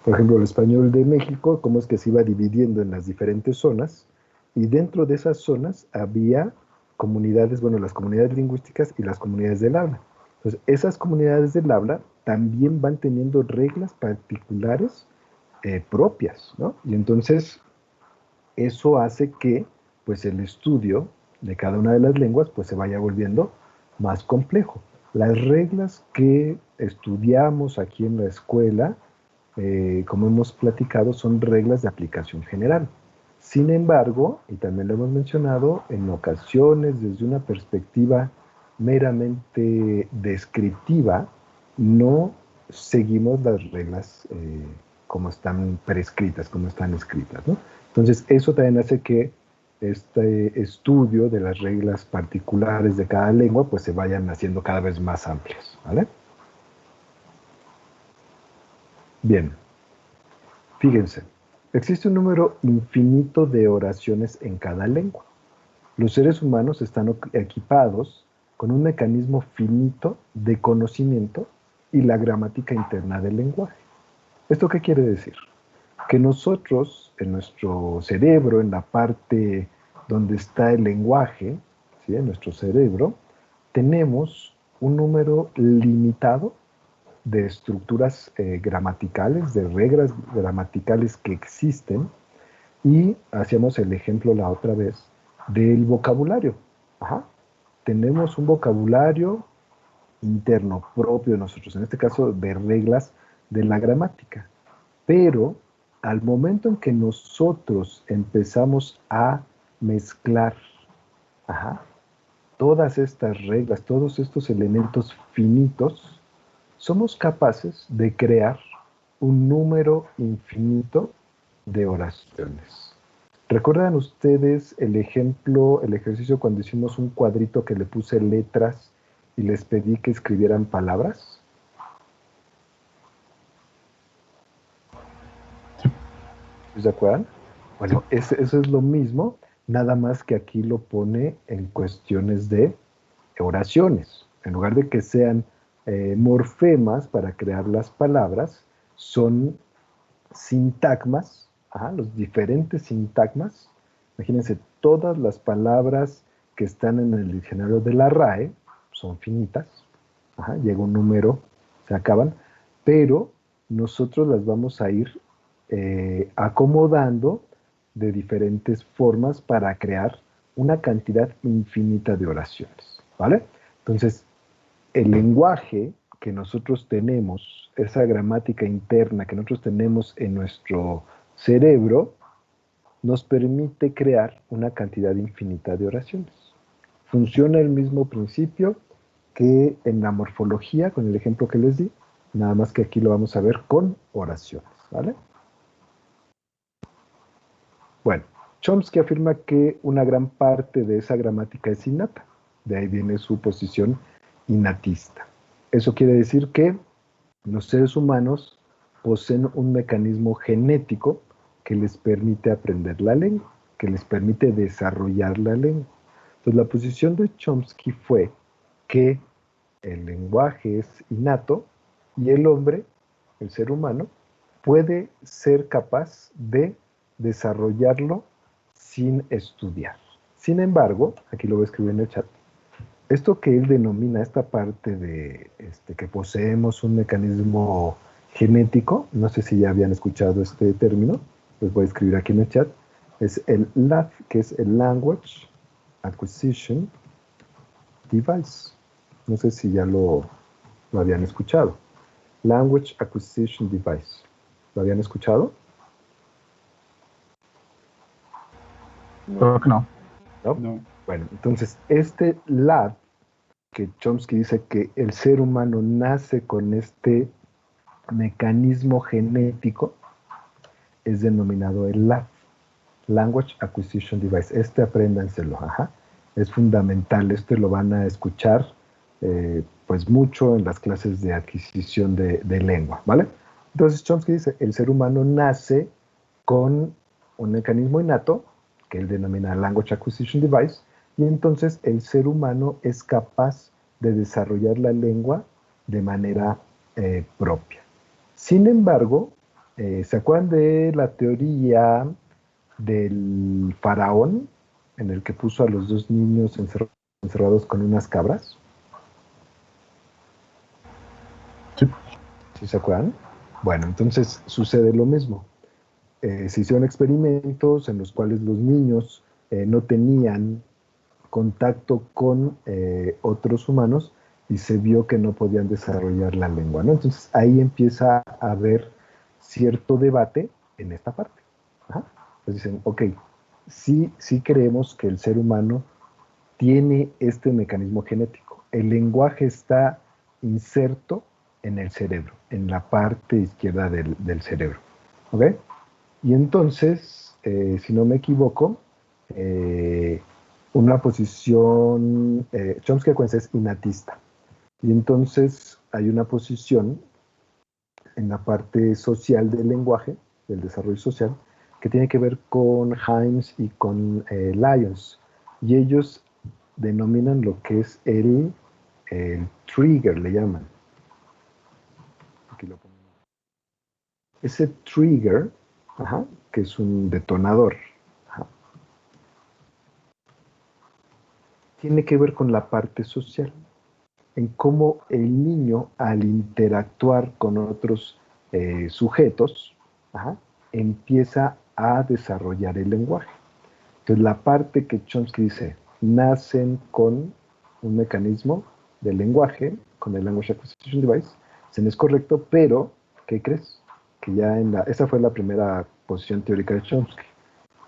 por ejemplo, el español de México, cómo es que se iba dividiendo en las diferentes zonas, y dentro de esas zonas había comunidades, bueno, las comunidades lingüísticas y las comunidades del habla. Entonces, esas comunidades del habla también van teniendo reglas particulares propias, ¿no? Y entonces, eso hace que, pues, el estudio de cada una de las lenguas, pues, se vaya volviendo más complejo. Las reglas que estudiamos aquí en la escuela, como hemos platicado, son reglas de aplicación general. Sin embargo, y también lo hemos mencionado, en ocasiones desde una perspectiva meramente descriptiva, no seguimos las reglas como están prescritas, como están escritas, ¿no? Entonces, eso también hace que este estudio de las reglas particulares de cada lengua, pues se vayan haciendo cada vez más amplias, ¿vale? Bien. Fíjense, existe un número infinito de oraciones en cada lengua. Los seres humanos están equipados con un mecanismo finito de conocimiento y la gramática interna del lenguaje. ¿Esto qué quiere decir? Que nosotros, en nuestro cerebro, en la parte donde está el lenguaje, ¿sí? En nuestro cerebro, tenemos un número limitado de estructuras gramaticales, de reglas gramaticales que existen, y hacíamos el ejemplo la otra vez del vocabulario. Ajá. Tenemos un vocabulario interno propio de nosotros, en este caso de reglas de la gramática, pero al momento en que nosotros empezamos a mezclar, ajá, todas estas reglas, todos estos elementos finitos, somos capaces de crear un número infinito de oraciones. ¿Recuerdan ustedes el ejemplo, el ejercicio cuando hicimos un cuadrito que le puse letras y les pedí que escribieran palabras? ¿Se acuerdan? Bueno, eso es lo mismo, nada más que aquí lo pone en cuestiones de oraciones. En lugar de que sean morfemas para crear las palabras, son sintagmas, los diferentes sintagmas. Imagínense, todas las palabras que están en el diccionario de la RAE son finitas, llega un número, se acaban, pero nosotros las vamos a ir acomodando de diferentes formas para crear una cantidad infinita de oraciones, ¿vale? Entonces, el lenguaje que nosotros tenemos, esa gramática interna que nosotros tenemos en nuestro cerebro, nos permite crear una cantidad infinita de oraciones. Funciona el mismo principio que en la morfología, con el ejemplo que les di, nada más que aquí lo vamos a ver con oraciones, ¿vale? Bueno, Chomsky afirma que una gran parte de esa gramática es innata. De ahí viene su posición innatista. Eso quiere decir que los seres humanos poseen un mecanismo genético que les permite aprender la lengua, que les permite desarrollar la lengua. Entonces, la posición de Chomsky fue que el lenguaje es innato y el hombre, el ser humano, puede ser capaz de desarrollarlo sin estudiar. Sin embargo, aquí lo voy a escribir en el chat, esto que él denomina esta parte de que poseemos un mecanismo genético, no sé si ya habían escuchado este término, les voy a escribir aquí en el chat, es el LAD, que es el Language Acquisition Device. No sé si ya lo habían escuchado. Language Acquisition Device. ¿Lo habían escuchado? Creo que no. ¿No? Bueno, entonces este LAD, que Chomsky dice que el ser humano nace con este mecanismo genético, es denominado el LAD, Language Acquisition Device. Apréndanselo, es fundamental, lo van a escuchar pues mucho en las clases de adquisición de lengua, ¿vale? Entonces Chomsky dice, el ser humano nace con un mecanismo innato, que él denomina Language Acquisition Device, y entonces el ser humano es capaz de desarrollar la lengua de manera propia. Sin embargo, ¿se acuerdan de la teoría del faraón, en el que puso a los dos niños encerrados con unas cabras? Sí. ¿Sí se acuerdan? Bueno, entonces sucede lo mismo. Se hicieron experimentos en los cuales los niños no tenían contacto con otros humanos y se vio que no podían desarrollar la lengua, ¿no? Entonces ahí empieza a haber cierto debate en esta parte. Entonces dicen, ok, sí creemos que el ser humano tiene este mecanismo genético. El lenguaje está inserto en el cerebro, en la parte izquierda del cerebro. ¿Ok? Y entonces, si no me equivoco, una posición, Chomsky es innatista. Y entonces hay una posición en la parte social del lenguaje, del desarrollo social, que tiene que ver con Himes y con Lyons. Y ellos denominan lo que es el trigger, le llaman. Aquí lo pongo. Ese trigger, que es un detonador, tiene que ver con la parte social, en cómo el niño, al interactuar con otros sujetos, empieza a desarrollar el lenguaje. Entonces, la parte que Chomsky dice, nacen con un mecanismo del lenguaje, con el Language Acquisition Device, no es correcto, pero, ¿qué crees? Que ya esa fue la primera posición teórica de Chomsky.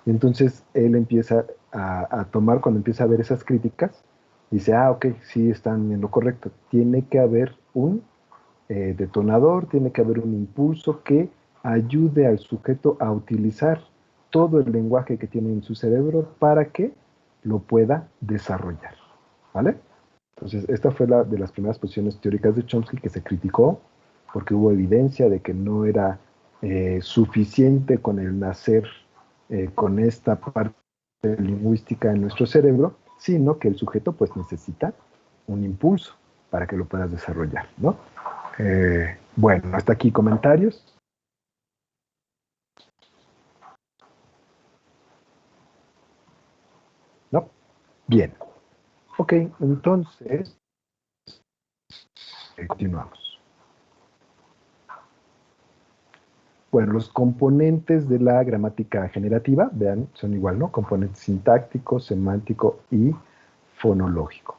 Y entonces él empieza a tomar, cuando empieza a ver esas críticas, dice, ok, sí están en lo correcto. Tiene que haber un detonador, tiene que haber un impulso que ayude al sujeto a utilizar todo el lenguaje que tiene en su cerebro para que lo pueda desarrollar. ¿Vale? Entonces, esta fue de las primeras posiciones teóricas de Chomsky que se criticó porque hubo evidencia de que no era suficiente con el nacer con esta parte lingüística en nuestro cerebro, sino que el sujeto pues necesita un impulso para que lo puedas desarrollar, ¿no? Bueno, hasta aquí comentarios. ¿No? Bien. Ok, entonces continuamos. Bueno, los componentes de la gramática generativa, vean, son igual, ¿no? Componente sintáctico, semántico y fonológico.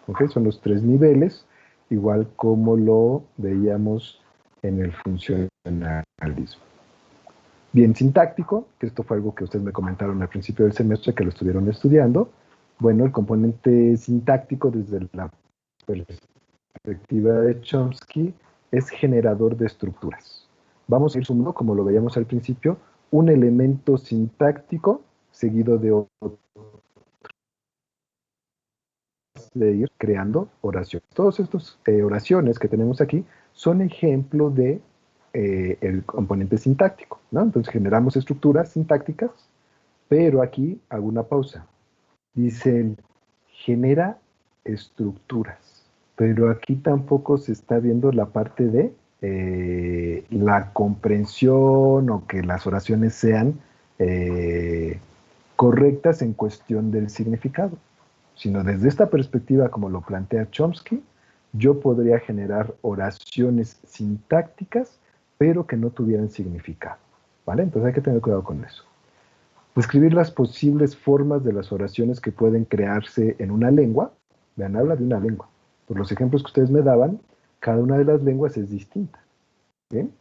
¿Ok? Son los tres niveles, igual como lo veíamos en el funcionalismo. Bien, sintáctico, que esto fue algo que ustedes me comentaron al principio del semestre, que lo estuvieron estudiando. Bueno, el componente sintáctico desde la perspectiva de Chomsky es generador de estructuras. Vamos a ir sumando, como lo veíamos al principio, un elemento sintáctico seguido de otro, de ir creando oraciones. Todas estas oraciones que tenemos aquí son ejemplo de el componente sintáctico, ¿no? Entonces generamos estructuras sintácticas, pero aquí hago una pausa. Dicen, genera estructuras, pero aquí tampoco se está viendo la parte de la comprensión o que las oraciones sean correctas en cuestión del significado, sino desde esta perspectiva, como lo plantea Chomsky, yo podría generar oraciones sintácticas, pero que no tuvieran significado, ¿vale? Entonces hay que tener cuidado con eso. Describir las posibles formas de las oraciones que pueden crearse en una lengua. Vean, habla de una lengua. Por los ejemplos que ustedes me daban, cada una de las lenguas es distinta, ¿bien?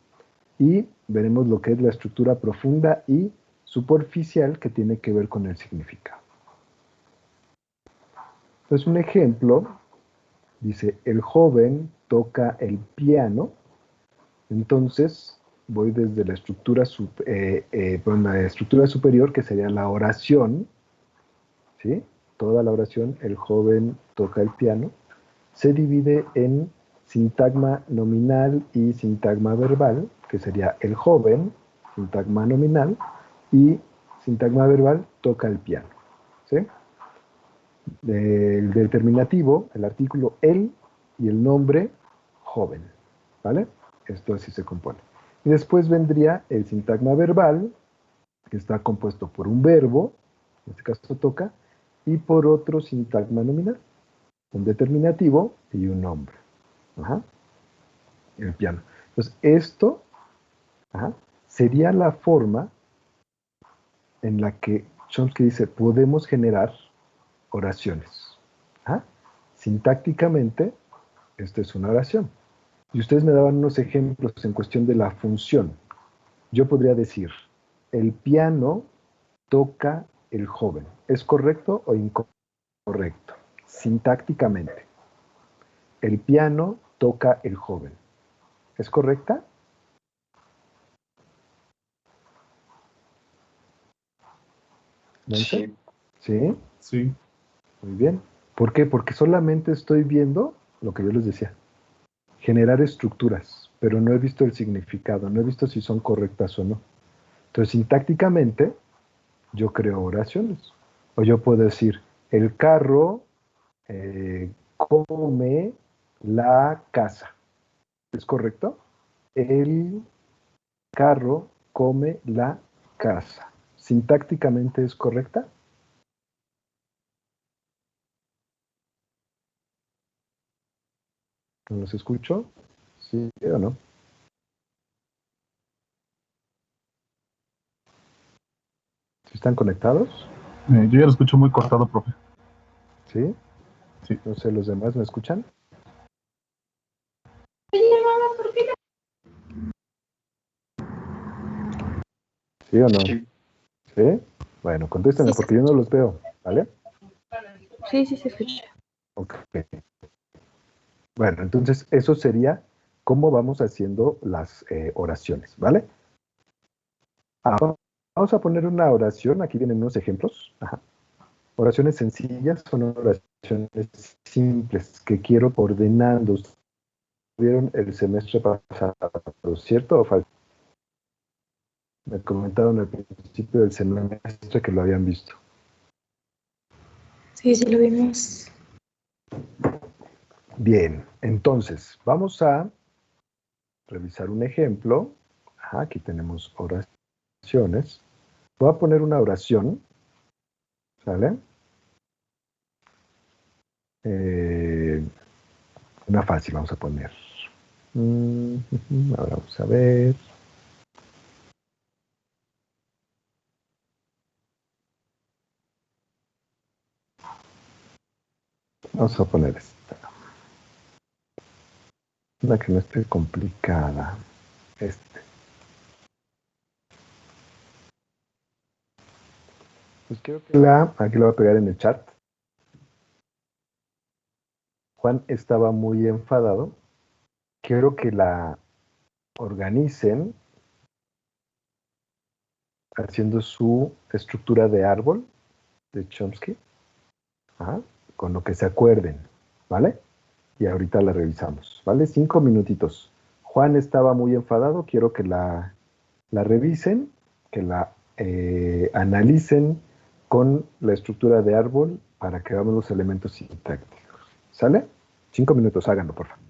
Y veremos lo que es la estructura profunda y superficial que tiene que ver con el significado. Entonces, un ejemplo, dice, el joven toca el piano. Entonces, voy desde la estructura, la estructura superior, que sería la oración, ¿sí? Toda la oración, el joven toca el piano, se divide en sintagma nominal y sintagma verbal, que sería el joven, sintagma nominal, y sintagma verbal, toca el piano, ¿sí? El determinativo, el artículo el y el nombre joven, ¿vale? Esto así se compone. Y después vendría el sintagma verbal, que está compuesto por un verbo, en este caso toca, y por otro sintagma nominal, un determinativo y un nombre. Ajá. El piano. Entonces, esto sería la forma en la que Chomsky dice, podemos generar oraciones. Sintácticamente, esta es una oración. Y ustedes me daban unos ejemplos en cuestión de la función. Yo podría decir, el piano toca el joven. ¿Es correcto o incorrecto? Sintácticamente. El piano toca el joven. ¿Es correcta? Sí. ¿Sí? Sí. Muy bien. ¿Por qué? Porque solamente estoy viendo lo que yo les decía. Generar estructuras, pero no he visto el significado, no he visto si son correctas o no. Entonces, sintácticamente, yo creo oraciones. O yo puedo decir, el carro come la casa. ¿Es correcto? El carro come la casa. ¿Sintácticamente es correcta? ¿No los escucho? ¿Sí o no? ¿Sí están conectados? Yo ya lo escucho muy cortado, profe. ¿Sí? Sí. No sé, ¿los demás me escuchan? ¿Sí o no? ¿Sí? Bueno, contéstenme porque yo no los veo, ¿vale? Sí, sí se escucha. Ok. Bueno, entonces eso sería cómo vamos haciendo las oraciones, ¿vale? Vamos a poner una oración, aquí vienen unos ejemplos. Oraciones sencillas son oraciones simples que quiero ordenando. ¿Vieron el semestre pasado, cierto o falso? Me comentaron al principio del semestre que lo habían visto. Sí, sí lo vimos. Bien, entonces vamos a revisar un ejemplo. Aquí tenemos oraciones. Voy a poner una oración, ¿sale? Una fácil vamos a poner. Ahora vamos a ver. Vamos a poner esta. Una que no esté complicada. Pues quiero que aquí lo voy a pegar en el chat. Juan estaba muy enfadado. Quiero que la organicen haciendo su estructura de árbol de Chomsky, con lo que se acuerden, ¿vale? Y ahorita la revisamos, ¿vale? 5 minutitos. Juan estaba muy enfadado, quiero que la revisen, que la analicen con la estructura de árbol para que veamos los elementos sintácticos. ¿Sale? 5 minutos, háganlo, por favor.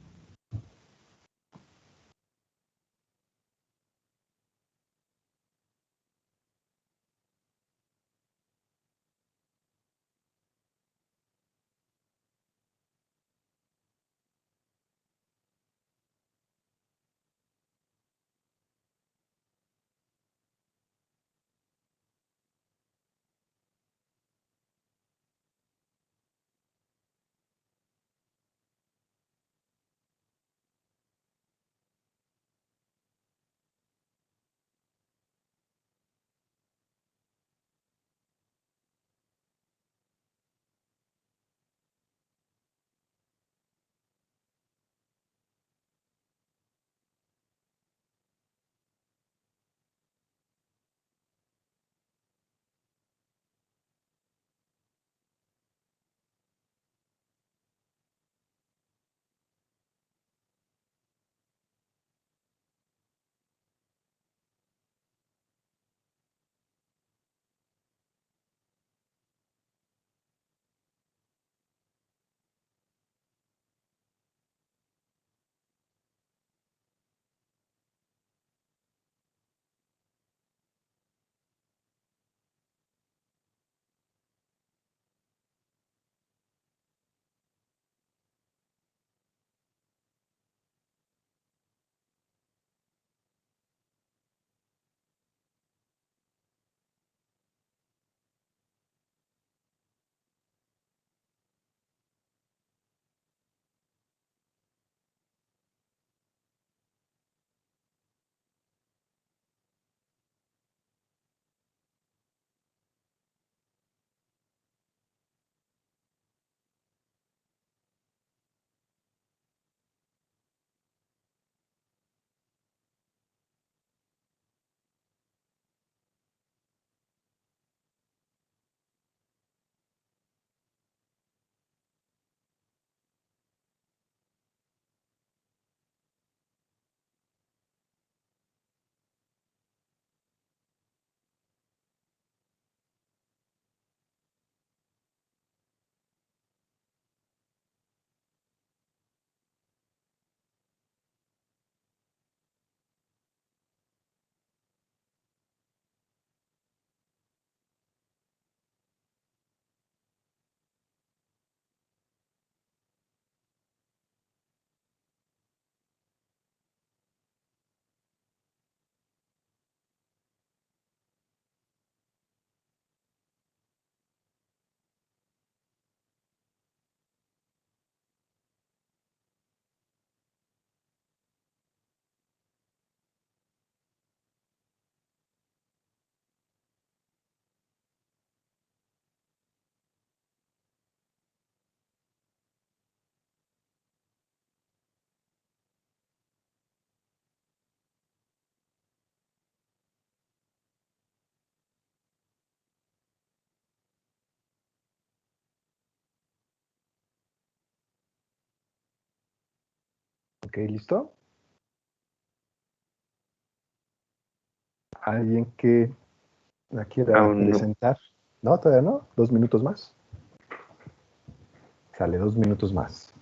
Ok, ¿listo? ¿Alguien que la quiera Aún no. presentar? No, todavía no. 2 minutos más. Sale 2 minutos más.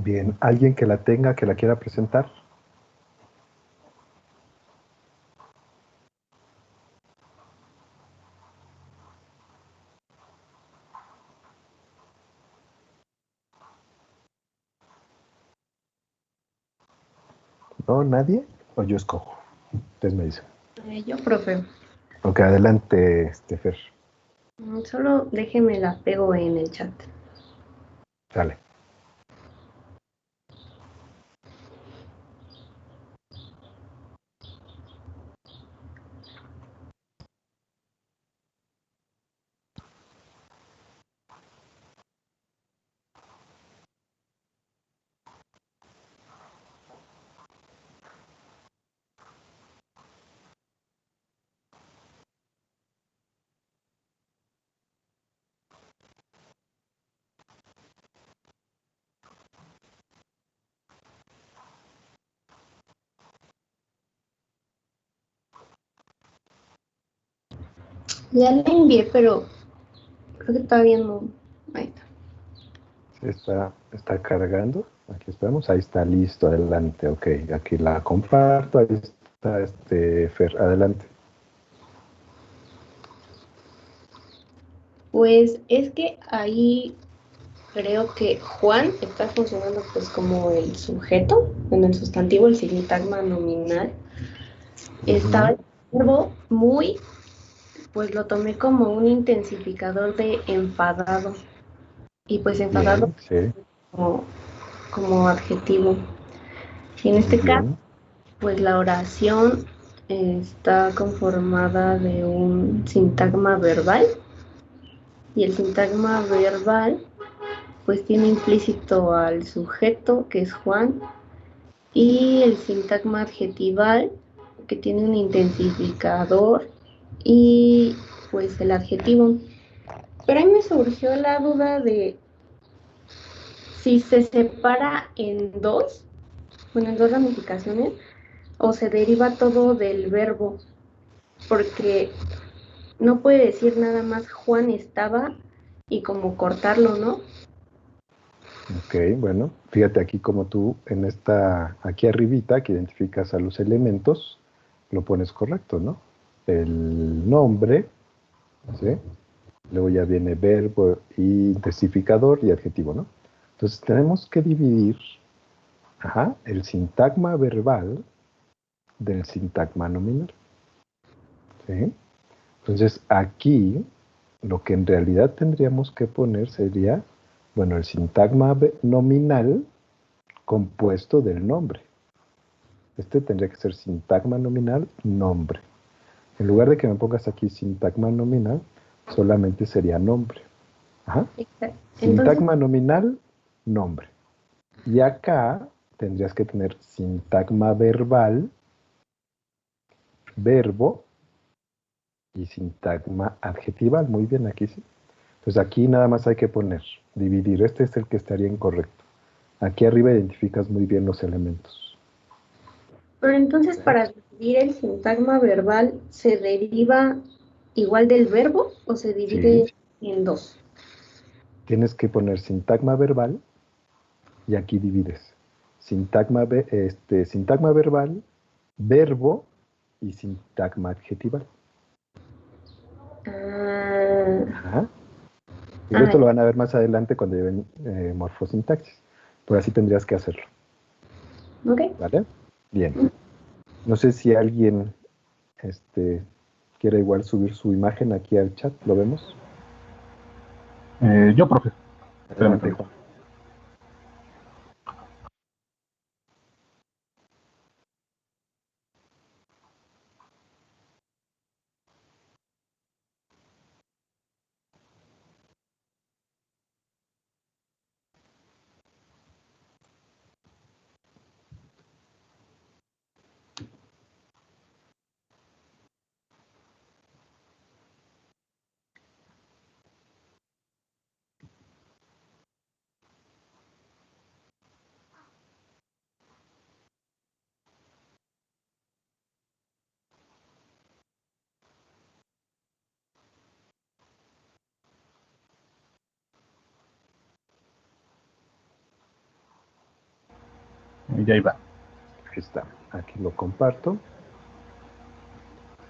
Bien, ¿alguien que la tenga, que la quiera presentar? ¿No? ¿Nadie? ¿O yo escojo? Ustedes me dicen. Yo, profe. Ok, adelante, Fer. Solo déjeme la pego en el chat. Dale. Ya le envié, pero creo que todavía no. Ahí está. Está cargando. Aquí estamos. Ahí está, listo. Adelante. Ok, aquí la comparto. Ahí está, Fer. Adelante. Pues es que ahí creo que Juan está funcionando pues como el sujeto, en el sustantivo, el sintagma nominal. Estaba el verbo muy, pues lo tomé como un intensificador de enfadado. Y pues enfadado Bien, sí. como adjetivo. Y en este caso, pues la oración está conformada de un sintagma verbal. Y el sintagma verbal pues tiene implícito al sujeto, que es Juan, y el sintagma adjetival, que tiene un intensificador, y pues el adjetivo. Pero ahí me surgió la duda de si se separa en dos, bueno, en dos ramificaciones, o se deriva todo del verbo, porque no puede decir nada más Juan estaba y como cortarlo, ¿no? Ok, bueno, fíjate aquí como tú aquí arribita que identificas a los elementos, lo pones correcto, ¿no? El nombre, ¿sí? Luego ya viene verbo, intensificador y adjetivo, ¿no? Entonces tenemos que dividir el sintagma verbal del sintagma nominal, ¿sí? Entonces aquí lo que en realidad tendríamos que poner sería, bueno, el sintagma nominal compuesto del nombre. Este tendría que ser sintagma nominal, nombre. En lugar de que me pongas aquí sintagma nominal, solamente sería nombre. Sintagma nominal, nombre. Y acá tendrías que tener sintagma verbal, verbo y sintagma adjetival. Muy bien, aquí sí. Entonces aquí nada más hay que poner, dividir. Este es el que estaría incorrecto. Aquí arriba identificas muy bien los elementos. Pero entonces para dividir el sintagma verbal, ¿se deriva igual del verbo o se divide en dos? Tienes que poner sintagma verbal y aquí divides. Sintagma verbal, verbo y sintagma adjetival. Pero esto lo van a ver más adelante cuando lleven morfosintaxis. Pero así tendrías que hacerlo. ¿Vale? Bien. No sé si alguien quiere igual subir su imagen aquí al chat. ¿Lo vemos? Yo, profe. Adelante, Juan. Ya iba. Aquí está. Aquí lo comparto.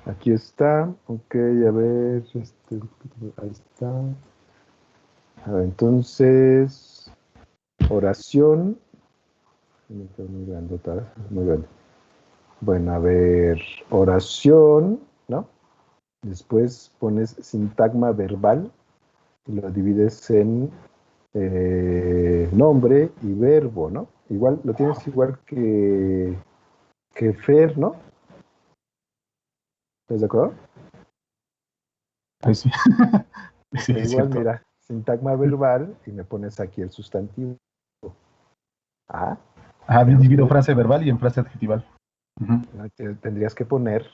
Aquí está. Ok, a ver. Ahí está. A ver, entonces, oración. Muy grande otra vez. Muy grande. Bueno, a ver, oración, ¿no? Después pones sintagma verbal y lo divides en nombre y verbo, ¿no? Igual, lo tienes igual que Fer, ¿no? ¿Estás de acuerdo? Ahí sí. Sí, es Igual, cierto. mira, sintagma verbal y me pones aquí el sustantivo. Ah. Divido frase verbal y en frase adjetival. Tendrías que poner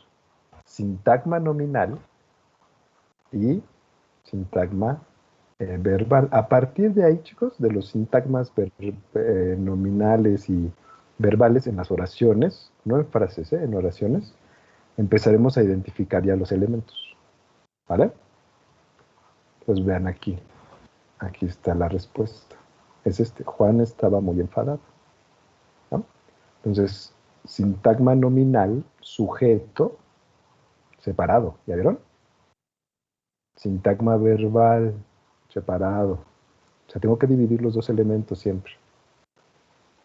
sintagma nominal y sintagma verbal. A partir de ahí, chicos, de los sintagmas nominales y verbales en las oraciones, no en frases, en oraciones, empezaremos a identificar ya los elementos. ¿Vale? Pues vean aquí. Aquí está la respuesta. Es Juan estaba muy enfadado, ¿no? Entonces, sintagma nominal, sujeto, separado. ¿Ya vieron? Sintagma verbal, separado. O sea, tengo que dividir los dos elementos siempre.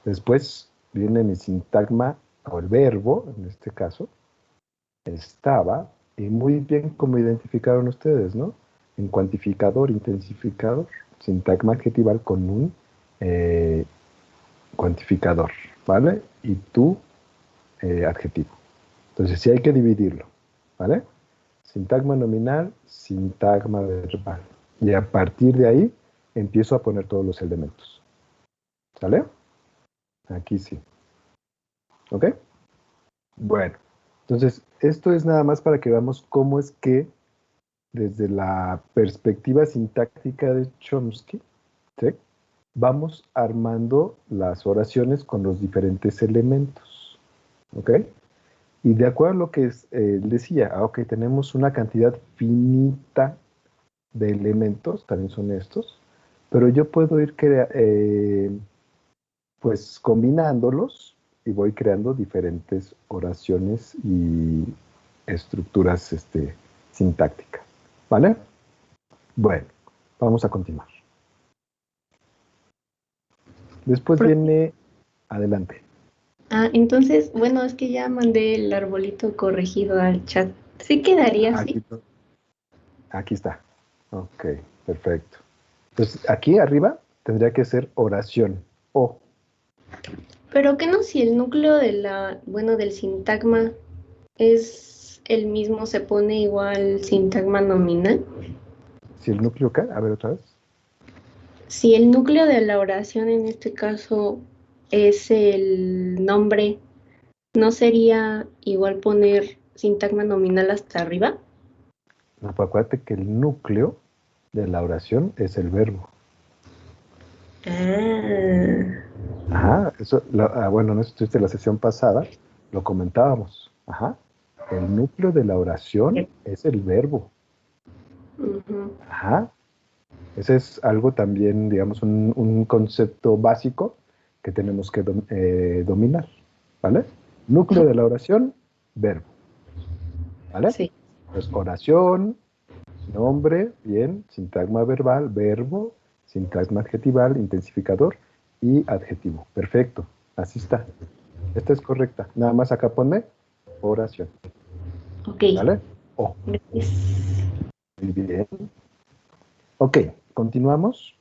Después viene mi sintagma, o el verbo, en este caso, estaba, y muy bien como identificaron ustedes, ¿no? En cuantificador, intensificador, sintagma adjetival con un cuantificador, ¿vale? Y tu adjetivo. Entonces sí hay que dividirlo, ¿vale? Sintagma nominal, sintagma verbal. Y a partir de ahí empiezo a poner todos los elementos. ¿Sale? Aquí sí. ¿Ok? Bueno, entonces esto es nada más para que veamos cómo es que desde la perspectiva sintáctica de Chomsky, ¿sí?, vamos armando las oraciones con los diferentes elementos. ¿Ok? Y de acuerdo a lo que decía, ok, tenemos una cantidad finita de elementos, también son estos, pero yo puedo ir pues combinándolos y voy creando diferentes oraciones y estructuras sintácticas. ¿Vale? Bueno, vamos a continuar. Después viene, adelante. Entonces, bueno, es que ya mandé el arbolito corregido al chat. ¿Sí quedaría así? Aquí está. Ok, perfecto. Entonces, aquí arriba tendría que ser oración. O. Pero ¿qué no si el núcleo del sintagma es el mismo, se pone igual sintagma nominal? ¿Si el núcleo qué? A ver otra vez. Si el núcleo de la oración en este caso es el nombre, ¿no sería igual poner sintagma nominal hasta arriba? No, pues acuérdate que el núcleo de la oración es el verbo. Ajá, eso, bueno, no estuviste en la sesión pasada, lo comentábamos. Ajá, el núcleo de la oración es el verbo. Ajá, ese es algo también, digamos, un concepto básico que tenemos que dominar, ¿vale? Núcleo de la oración, verbo. ¿Vale? Sí. Pues oración, nombre, bien, sintagma verbal, verbo, sintagma adjetival, intensificador y adjetivo. Perfecto, así está. Esta es correcta. Nada más acá ponme oración. Ok. ¿Vale? O. Muy bien. Ok, continuamos.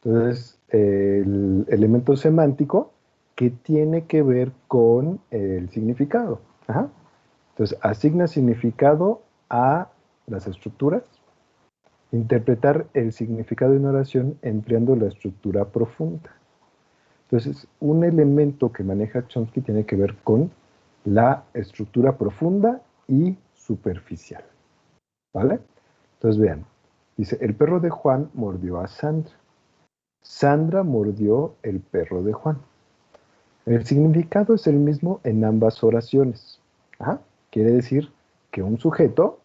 Entonces, el elemento semántico que tiene que ver con el significado. Ajá. Entonces, asigna significado a las estructuras. Interpretar el significado de una oración empleando la estructura profunda. Entonces, un elemento que maneja Chomsky tiene que ver con la estructura profunda y superficial. ¿Vale? Entonces, vean. Dice, el perro de Juan mordió a Sandra. Sandra mordió el perro de Juan. El significado es el mismo en ambas oraciones. Ajá. Quiere decir que un sujeto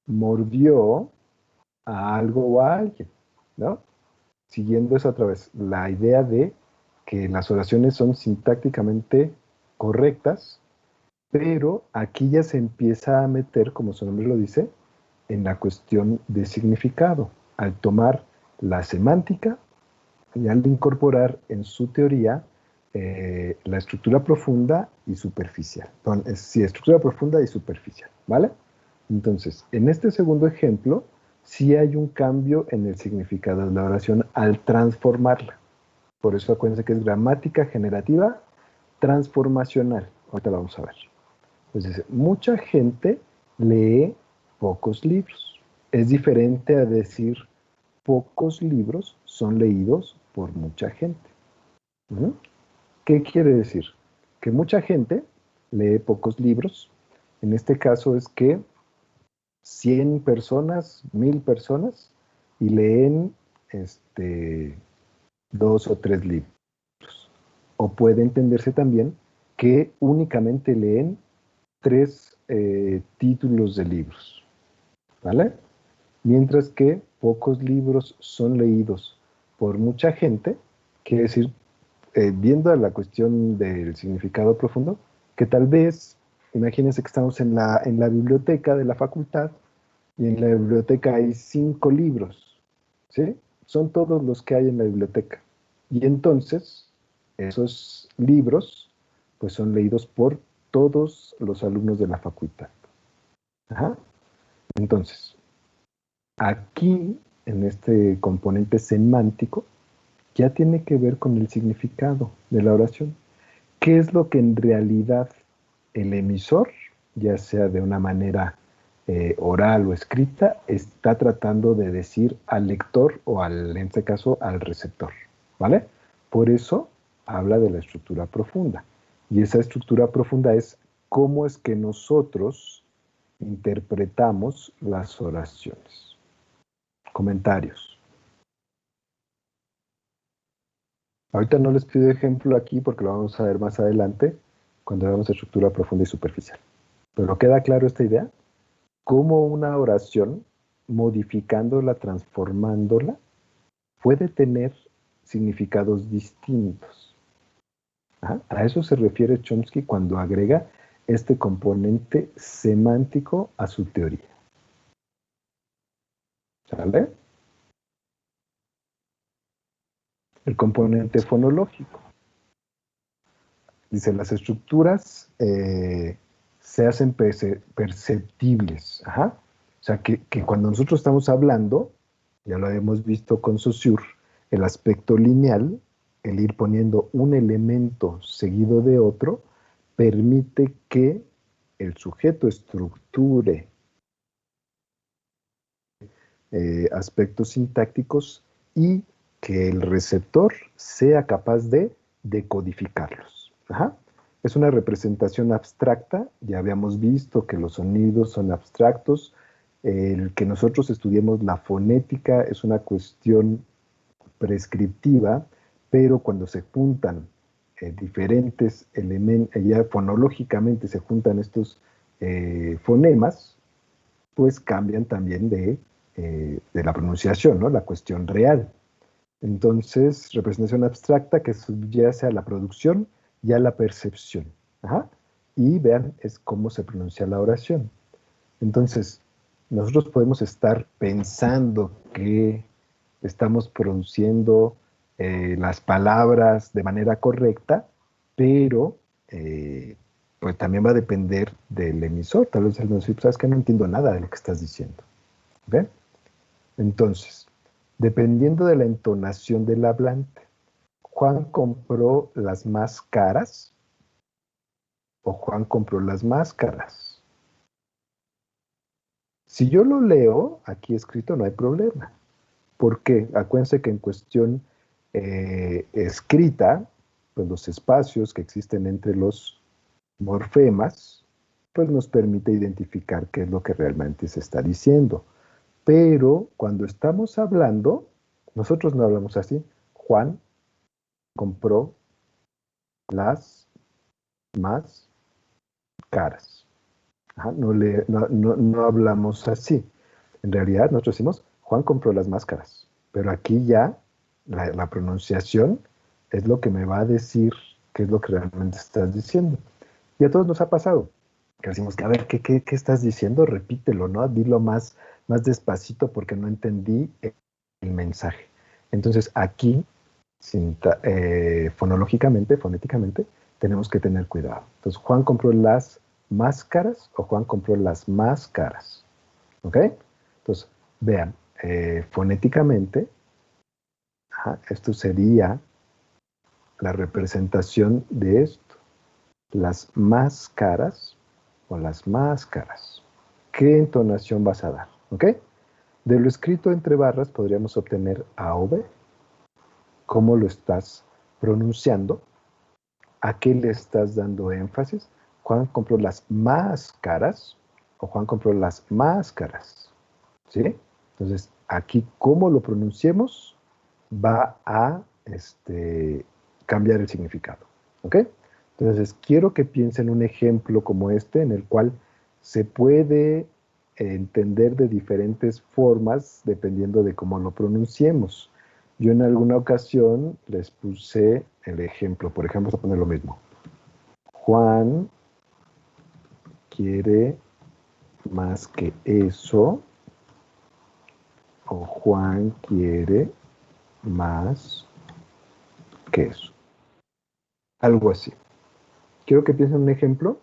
mordió a algo o a alguien, ¿no? Siguiendo eso otra vez, la idea de que las oraciones son sintácticamente correctas, pero aquí ya se empieza a meter, como su nombre lo dice, en la cuestión de significado, al tomar la semántica y al incorporar en su teoría la estructura profunda y superficial. Sí, estructura profunda y superficial, ¿vale? Entonces, en este segundo ejemplo, sí hay un cambio en el significado de la oración al transformarla. Por eso acuérdense que es gramática generativa transformacional. Ahorita la vamos a ver. Entonces, mucha gente lee pocos libros. Es diferente a decir pocos libros son leídos por mucha gente. ¿Mm? ¿Qué quiere decir? Que mucha gente lee pocos libros. En este caso es que 100 personas, 1000 personas, y leen 2 o 3 libros. O puede entenderse también que únicamente leen 3 títulos de libros, ¿vale? Mientras que pocos libros son leídos por mucha gente, quiere decir, viendo la cuestión del significado profundo, que tal vez, imagínense que estamos en la biblioteca de la facultad, y en la biblioteca hay 5 libros, ¿sí? Son todos los que hay en la biblioteca. Y entonces, esos libros, pues son leídos por todos los alumnos de la facultad. Ajá. Entonces, aquí, en este componente semántico, ya tiene que ver con el significado de la oración. ¿Qué es lo que en realidad el emisor, ya sea de una manera oral o escrita, está tratando de decir al lector o en este caso al receptor? ¿Vale? Por eso habla de la estructura profunda. Y esa estructura profunda es cómo es que nosotros interpretamos las oraciones. Comentarios. Ahorita no les pido ejemplo aquí porque lo vamos a ver más adelante cuando veamos estructura profunda y superficial. Pero ¿queda claro esta idea? Cómo una oración, modificándola, transformándola, puede tener significados distintos. ¿Ah? A eso se refiere Chomsky cuando agrega este componente semántico a su teoría. ¿Sale? El componente fonológico. Dice, las estructuras se hacen perceptibles. Ajá. O sea, que cuando nosotros estamos hablando, ya lo hemos visto con Saussure, el aspecto lineal, el ir poniendo un elemento seguido de otro, permite que el sujeto estructure aspectos sintácticos y que el receptor sea capaz de decodificarlos. Ajá. Es una representación abstracta, ya habíamos visto que los sonidos son abstractos, el que nosotros estudiemos la fonética es una cuestión prescriptiva, pero cuando se juntan diferentes elementos, ya fonológicamente se juntan estos fonemas, pues cambian también de la pronunciación, ¿no? La cuestión real. Entonces, representación abstracta que subyace a la producción y a la percepción. Ajá. Y vean, es cómo se pronuncia la oración. Entonces, nosotros podemos estar pensando que estamos produciendo las palabras de manera correcta, pero pues también va a depender del emisor. Tal vez él nos dice, ¿sabes qué? No entiendo nada de lo que estás diciendo. ¿Ven? Entonces, dependiendo de la entonación del hablante, Juan compró las más caras o Juan compró las máscaras. Si yo lo leo aquí escrito, no hay problema. ¿Por qué? Acuérdense que en cuestión escrita, pues los espacios que existen entre los morfemas, pues nos permite identificar qué es lo que realmente se está diciendo. Pero cuando estamos hablando, nosotros no hablamos así. Juan compró las más caras. Ajá, no hablamos así. En realidad nosotros decimos, Juan compró las máscaras. Pero aquí ya la pronunciación es lo que me va a decir qué es lo que realmente estás diciendo. Y a todos nos ha pasado, que decimos que, a ver, ¿qué estás diciendo? Repítelo, ¿no? Dilo más despacito porque no entendí el mensaje. Entonces, aquí, fonéticamente, tenemos que tener cuidado. Entonces, Juan compró las máscaras o Juan compró las más caras. ¿Ok? Entonces, vean, fonéticamente, esto sería la representación de esto. Las más caras o las más caras. ¿Qué entonación vas a dar? ¿Ok? De lo escrito entre barras podríamos obtener A o B. ¿Cómo lo estás pronunciando? ¿A qué le estás dando énfasis? Juan compró las más caras o Juan compró las máscaras. ¿Sí? Entonces, aquí cómo lo pronunciemos va a cambiar el significado. ¿Ok? Entonces, quiero que piensen un ejemplo como este en el cual se puede entender de diferentes formas dependiendo de cómo lo pronunciemos. Yo en alguna ocasión les puse el ejemplo, por ejemplo, vamos a poner lo mismo. Juan quiere más que eso, o Juan quiere más que eso. Algo así. Quiero que piensen un ejemplo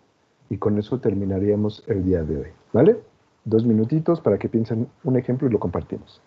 y con eso terminaríamos el día de hoy, ¿vale? 2 minutitos para que piensen un ejemplo y lo compartimos.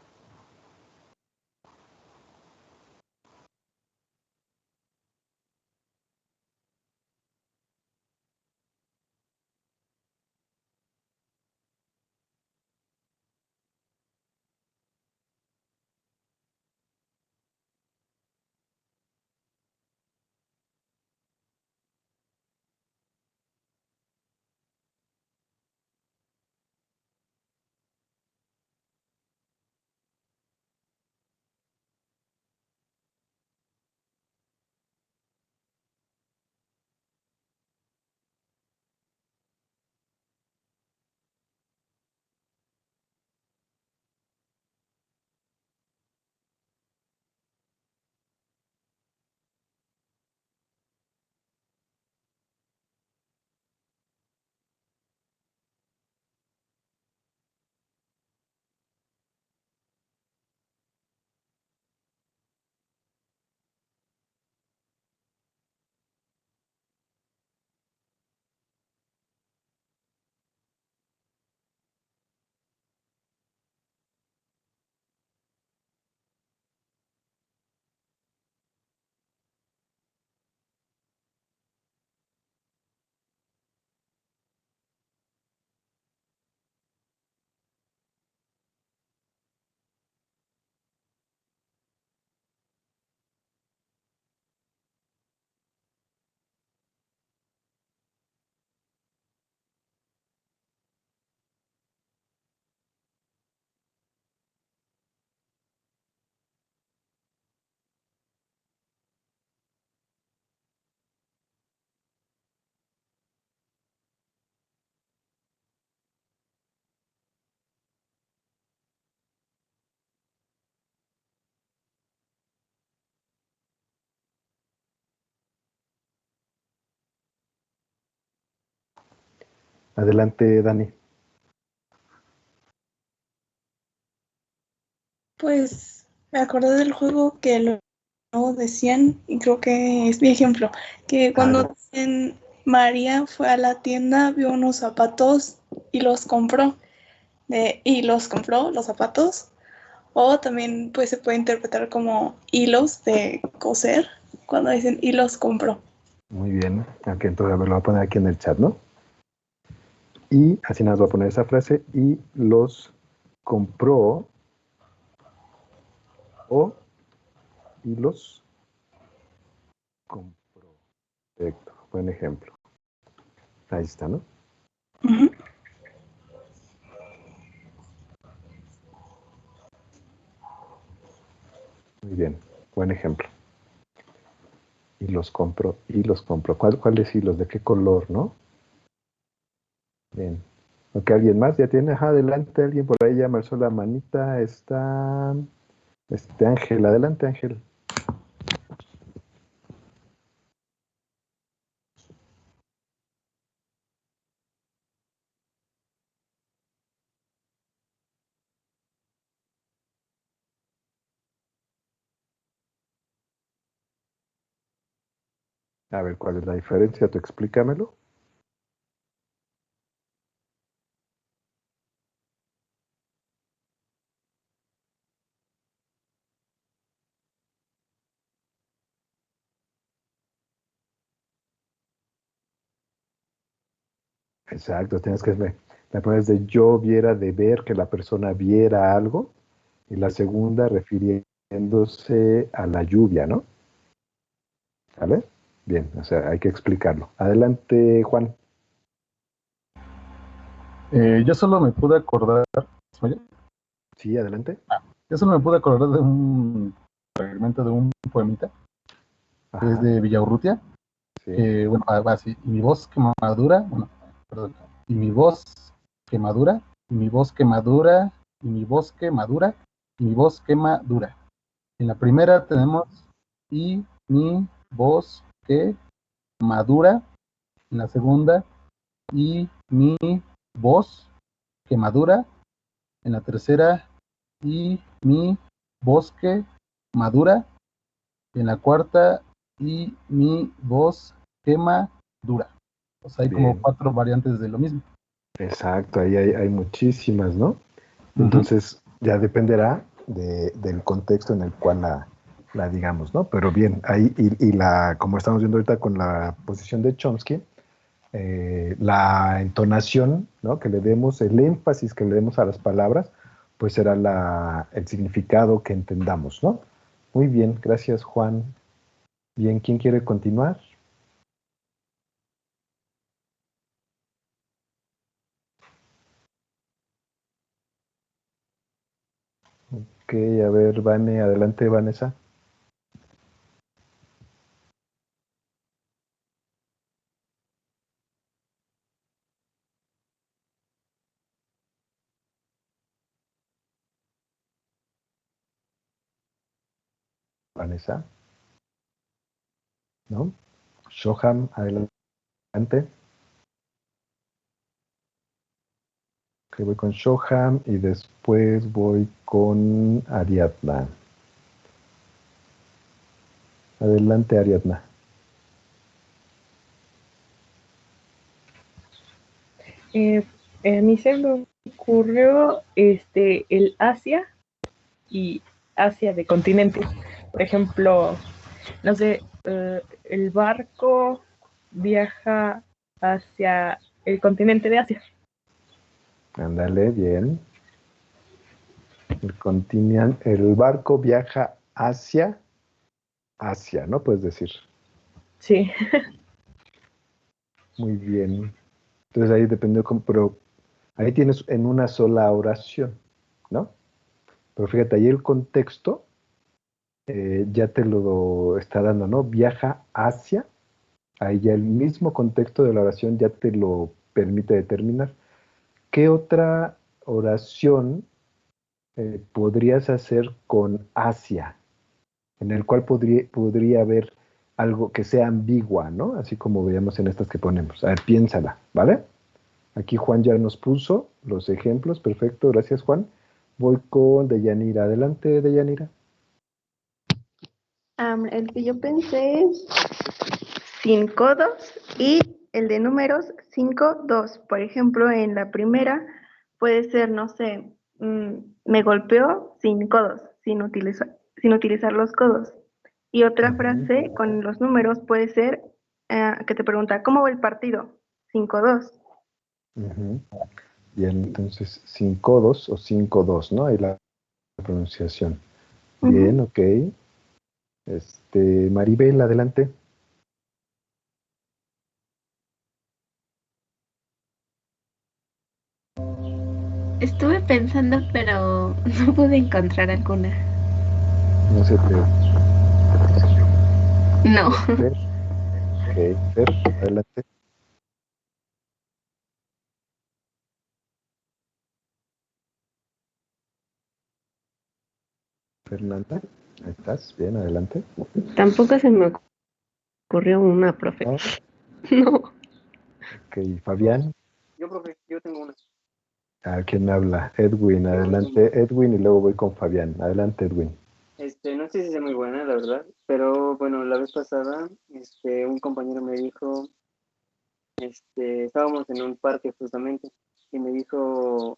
Adelante, Dani. Pues me acordé del juego que lo decían, y creo que es mi ejemplo, que cuando dicen María fue a la tienda, vio unos zapatos y los compró. Los zapatos. O también pues se puede interpretar como hilos de coser, cuando dicen y los compró. Muy bien. Aquí entonces lo voy a poner aquí en el chat, ¿no? Y así nada, voy a poner esa frase y los compró y los compró. Perfecto, buen ejemplo. Ahí está, ¿no? Uh-huh. Muy bien, buen ejemplo. Y los compro. ¿Cuáles hilos? ¿De qué color, no? Bien. Ok, ¿alguien más ya tiene? Ajá, adelante, alguien por ahí ya me alzó la manita. Está Ángel, adelante Ángel. A ver, ¿cuál es la diferencia? Tú explícamelo. Exacto, tienes que ver. La primera es de yo viera, de ver, que la persona viera algo. Y la segunda refiriéndose a la lluvia, ¿no? ¿Vale? Bien, o sea, hay que explicarlo. Adelante, Juan. Yo solo me pude acordar, ¿me oye? Sí, adelante. Yo solo me pude acordar de un fragmento de un poemita, que es Ajá, de Villaurrutia, sí. que, bueno, va así, y mi voz que madura, bueno, perdón, y mi voz que madura, y mi voz que madura, y mi voz que madura, y mi voz que madura. En la primera tenemos y mi voz que madura, en la segunda y mi voz que madura, en la tercera y mi bosque madura, y en la cuarta y mi voz quema dura. O sea, hay como Bien, 4 variantes de lo mismo. exacto, ahí hay muchísimas, ¿no? Ujú. Entonces, ya dependerá del contexto en el cual la digamos, ¿no? Pero bien, ahí, como estamos viendo ahorita con la posición de Chomsky, la entonación, ¿no? Que le demos, el énfasis que le demos a las palabras, pues será el significado que entendamos, ¿no? Muy bien, gracias, Juan. Bien, ¿quién quiere continuar? Ok, a ver, adelante, Vanessa. Vanessa, ¿no? Shoham, adelante. Ok, voy con Shoham y después voy con Ariadna. Adelante, Ariadna. A mí se me ocurrió el Asia y Asia de continentes. Por ejemplo, no sé, el barco viaja hacia el continente de Asia. Ándale, bien. El barco viaja hacia Asia, ¿no? Puedes decir. Sí. Muy bien. Entonces ahí depende, pero ahí tienes en una sola oración, ¿no? Pero fíjate, ahí el contexto ya te lo está dando, ¿no? Viaja hacia, ahí ya el mismo contexto de la oración ya te lo permite determinar. ¿Qué otra oración podrías hacer con Asia? En el cual podría haber algo que sea ambigua, ¿no? Así como veíamos en estas que ponemos. A ver, piénsala, ¿vale? Aquí Juan ya nos puso los ejemplos. Perfecto, gracias, Juan. Voy con Deyanira. Adelante, Deyanira. El que yo pensé es sin codos y el de números 5, 2. Por ejemplo, en la primera puede ser, no sé, me golpeó sin codos, sin utilizar los codos. Y otra frase con los números puede ser que te pregunta, ¿cómo va el partido? 5-2. Bien, entonces 5-2 o 5-2, ¿no? Ahí la pronunciación. Bien, ok. Maribel, adelante. Estuve pensando, pero no pude encontrar alguna. No se te... No. Ok, Fer, adelante. Fernanda, ahí estás, bien, adelante. Tampoco se me ocurrió una, profe. ¿No? No. Ok, Fabián. Yo, profe, yo tengo una. ¿A quién habla? Edwin, adelante. Edwin y luego voy con Fabián. Adelante, Edwin. No sé si sea muy buena, la verdad, pero bueno, la vez pasada, un compañero me dijo, estábamos en un parque justamente, y me dijo,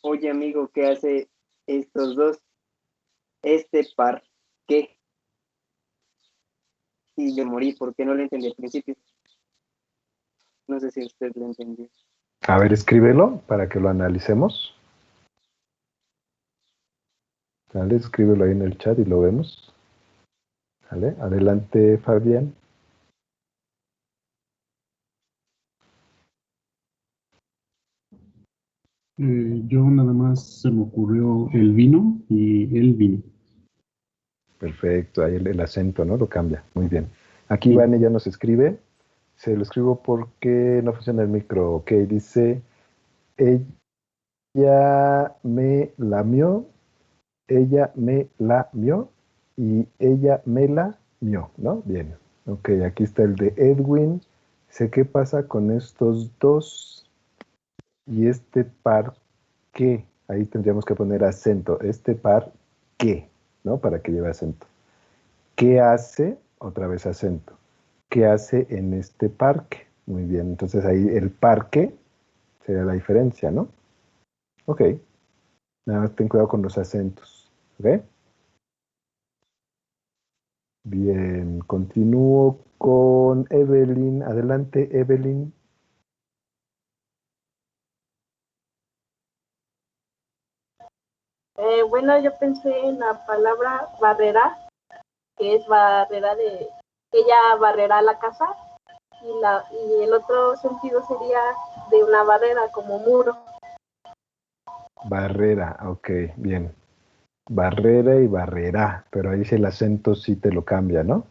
oye amigo, ¿qué hace estos dos? Este par, ¿qué? Y yo morí porque no lo entendí al principio. No sé si usted lo entendió. A ver, escríbelo para que lo analicemos. ¿Vale? Escríbelo ahí en el chat y lo vemos. ¿Vale? Adelante, Fabián. Yo nada más se me ocurrió el vino y el vino. Perfecto, ahí el acento, ¿no? Lo cambia. Muy bien. Aquí Sí. Vane ya nos escribe. Se lo escribo porque no funciona el micro. Ok, dice, ella me lamió, ella me lamió y ella me la mió, ¿no? Bien. Ok, aquí está el de Edwin. Sé qué pasa con estos dos y este par que. Ahí tendríamos que poner acento. Este par que, ¿no? Para que lleve acento. ¿Qué hace? Otra vez acento. ¿Qué hace en este parque? Muy bien, entonces ahí el parque sería la diferencia, ¿no? Ok, nada más ten cuidado con los acentos, ¿ok? Bien, continúo con Evelyn. Adelante, Evelyn. Bueno, yo pensé en la palabra barrera, que es barrera de ella barrerá la casa, y el otro sentido sería de una barrera como muro. Barrera, ok, bien. Barrera y barrerá, pero ahí sí el acento sí te lo cambia, ¿no?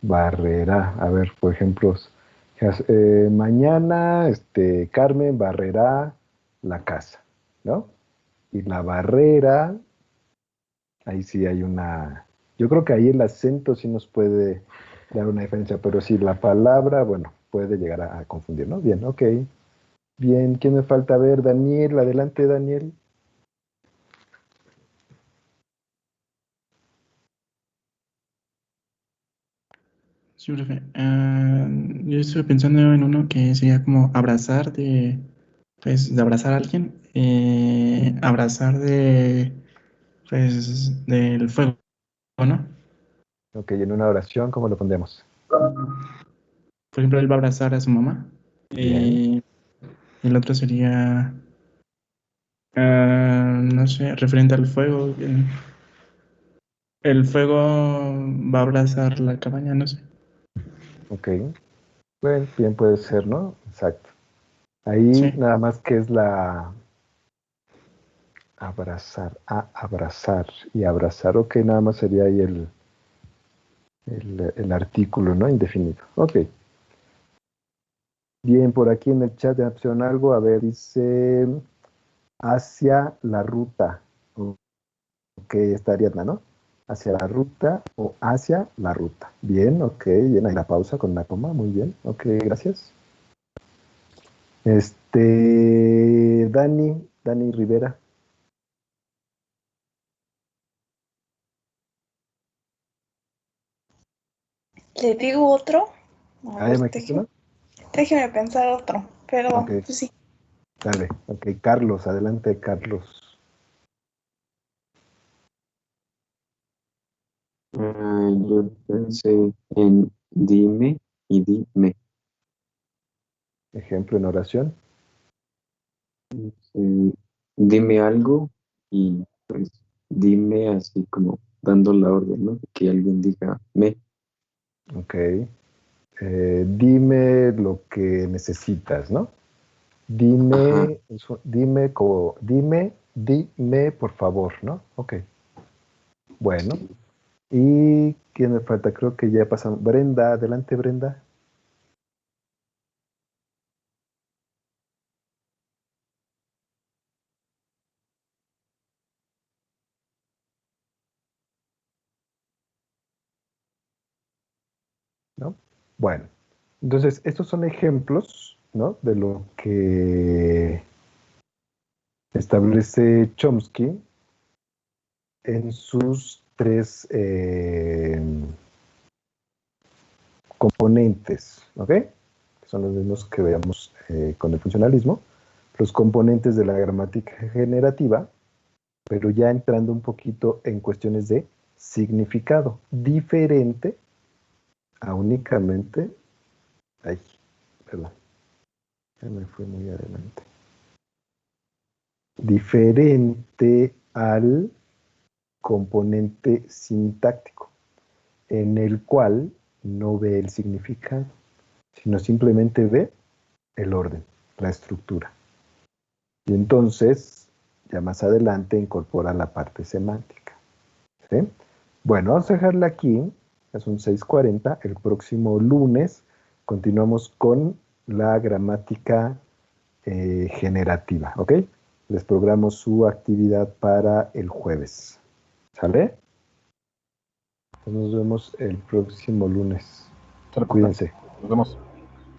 Barrerá, a ver, por ejemplo, mañana Carmen barrerá la casa, ¿no? Y la barrera, ahí sí hay una, yo creo que ahí el acento sí nos puede dar una diferencia, pero sí la palabra, bueno, puede llegar a confundir, ¿no? Bien, ok. Bien, ¿quién me falta ver? Daniel, adelante, Daniel. Sí, profe. Yo estuve pensando en uno que sería como abrazar pues, de abrazar a alguien, abrazar pues, del fuego, ¿no? Ok, en una oración, ¿cómo lo pondremos? Por ejemplo, él va a abrazar a su mamá. Bien. El otro sería, no sé, referente al fuego. El fuego va a abrazar la cabaña, no sé. Ok. Bueno, bien puede ser, ¿no? Exacto. Ahí Sí. nada más que es la abrazar, abrazar y abrazar. Ok, nada más sería ahí el artículo, ¿no? Indefinido. Ok. Bien, por aquí en el chat de opción algo, a ver, dice hacia la ruta. Ok, está Ariadna, ¿no? Hacia la ruta o hacia la ruta. Bien, ok, bien, ahí la pausa con la coma, muy bien. Ok, gracias. Dani Rivera. ¿Le digo otro? A ver, ¿Me dijiste uno? déjeme pensar otro, pero Ok, pues sí. dale. Ok, Carlos, adelante, Carlos. Yo pensé en dime y dime. Ejemplo en oración. Dime algo y pues dime así como dando la orden, ¿no? Que alguien diga me. Ok. Dime lo que necesitas, ¿no? Ajá. Dime, por favor, ¿no? Ok. Bueno. ¿Y quién me falta? Creo que ya pasamos. Brenda, adelante, Brenda. ¿No? Bueno, entonces estos son ejemplos, ¿no? De lo que establece Chomsky en sus tres componentes, ¿ok? Son los mismos que veamos con el funcionalismo, los componentes de la gramática generativa, pero ya entrando un poquito en cuestiones de significado, diferente a únicamente, ay, perdón, ya me fui muy adelante, diferente al componente sintáctico, en el cual no ve el significado, sino simplemente ve el orden, la estructura. Y entonces, ya más adelante, incorpora la parte semántica. ¿Sí? Bueno, vamos a dejarla aquí, ya son 6:40, el próximo lunes continuamos con la gramática generativa, ¿ok? Les programo su actividad para el jueves. ¿Sale? Nos vemos el próximo lunes. Cuídense. Nos vemos.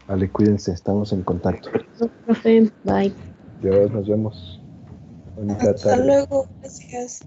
Vale, cuídense, estamos en contacto. Profe, bye. Dios, nos vemos. Bonita Hasta tarde. luego, gracias.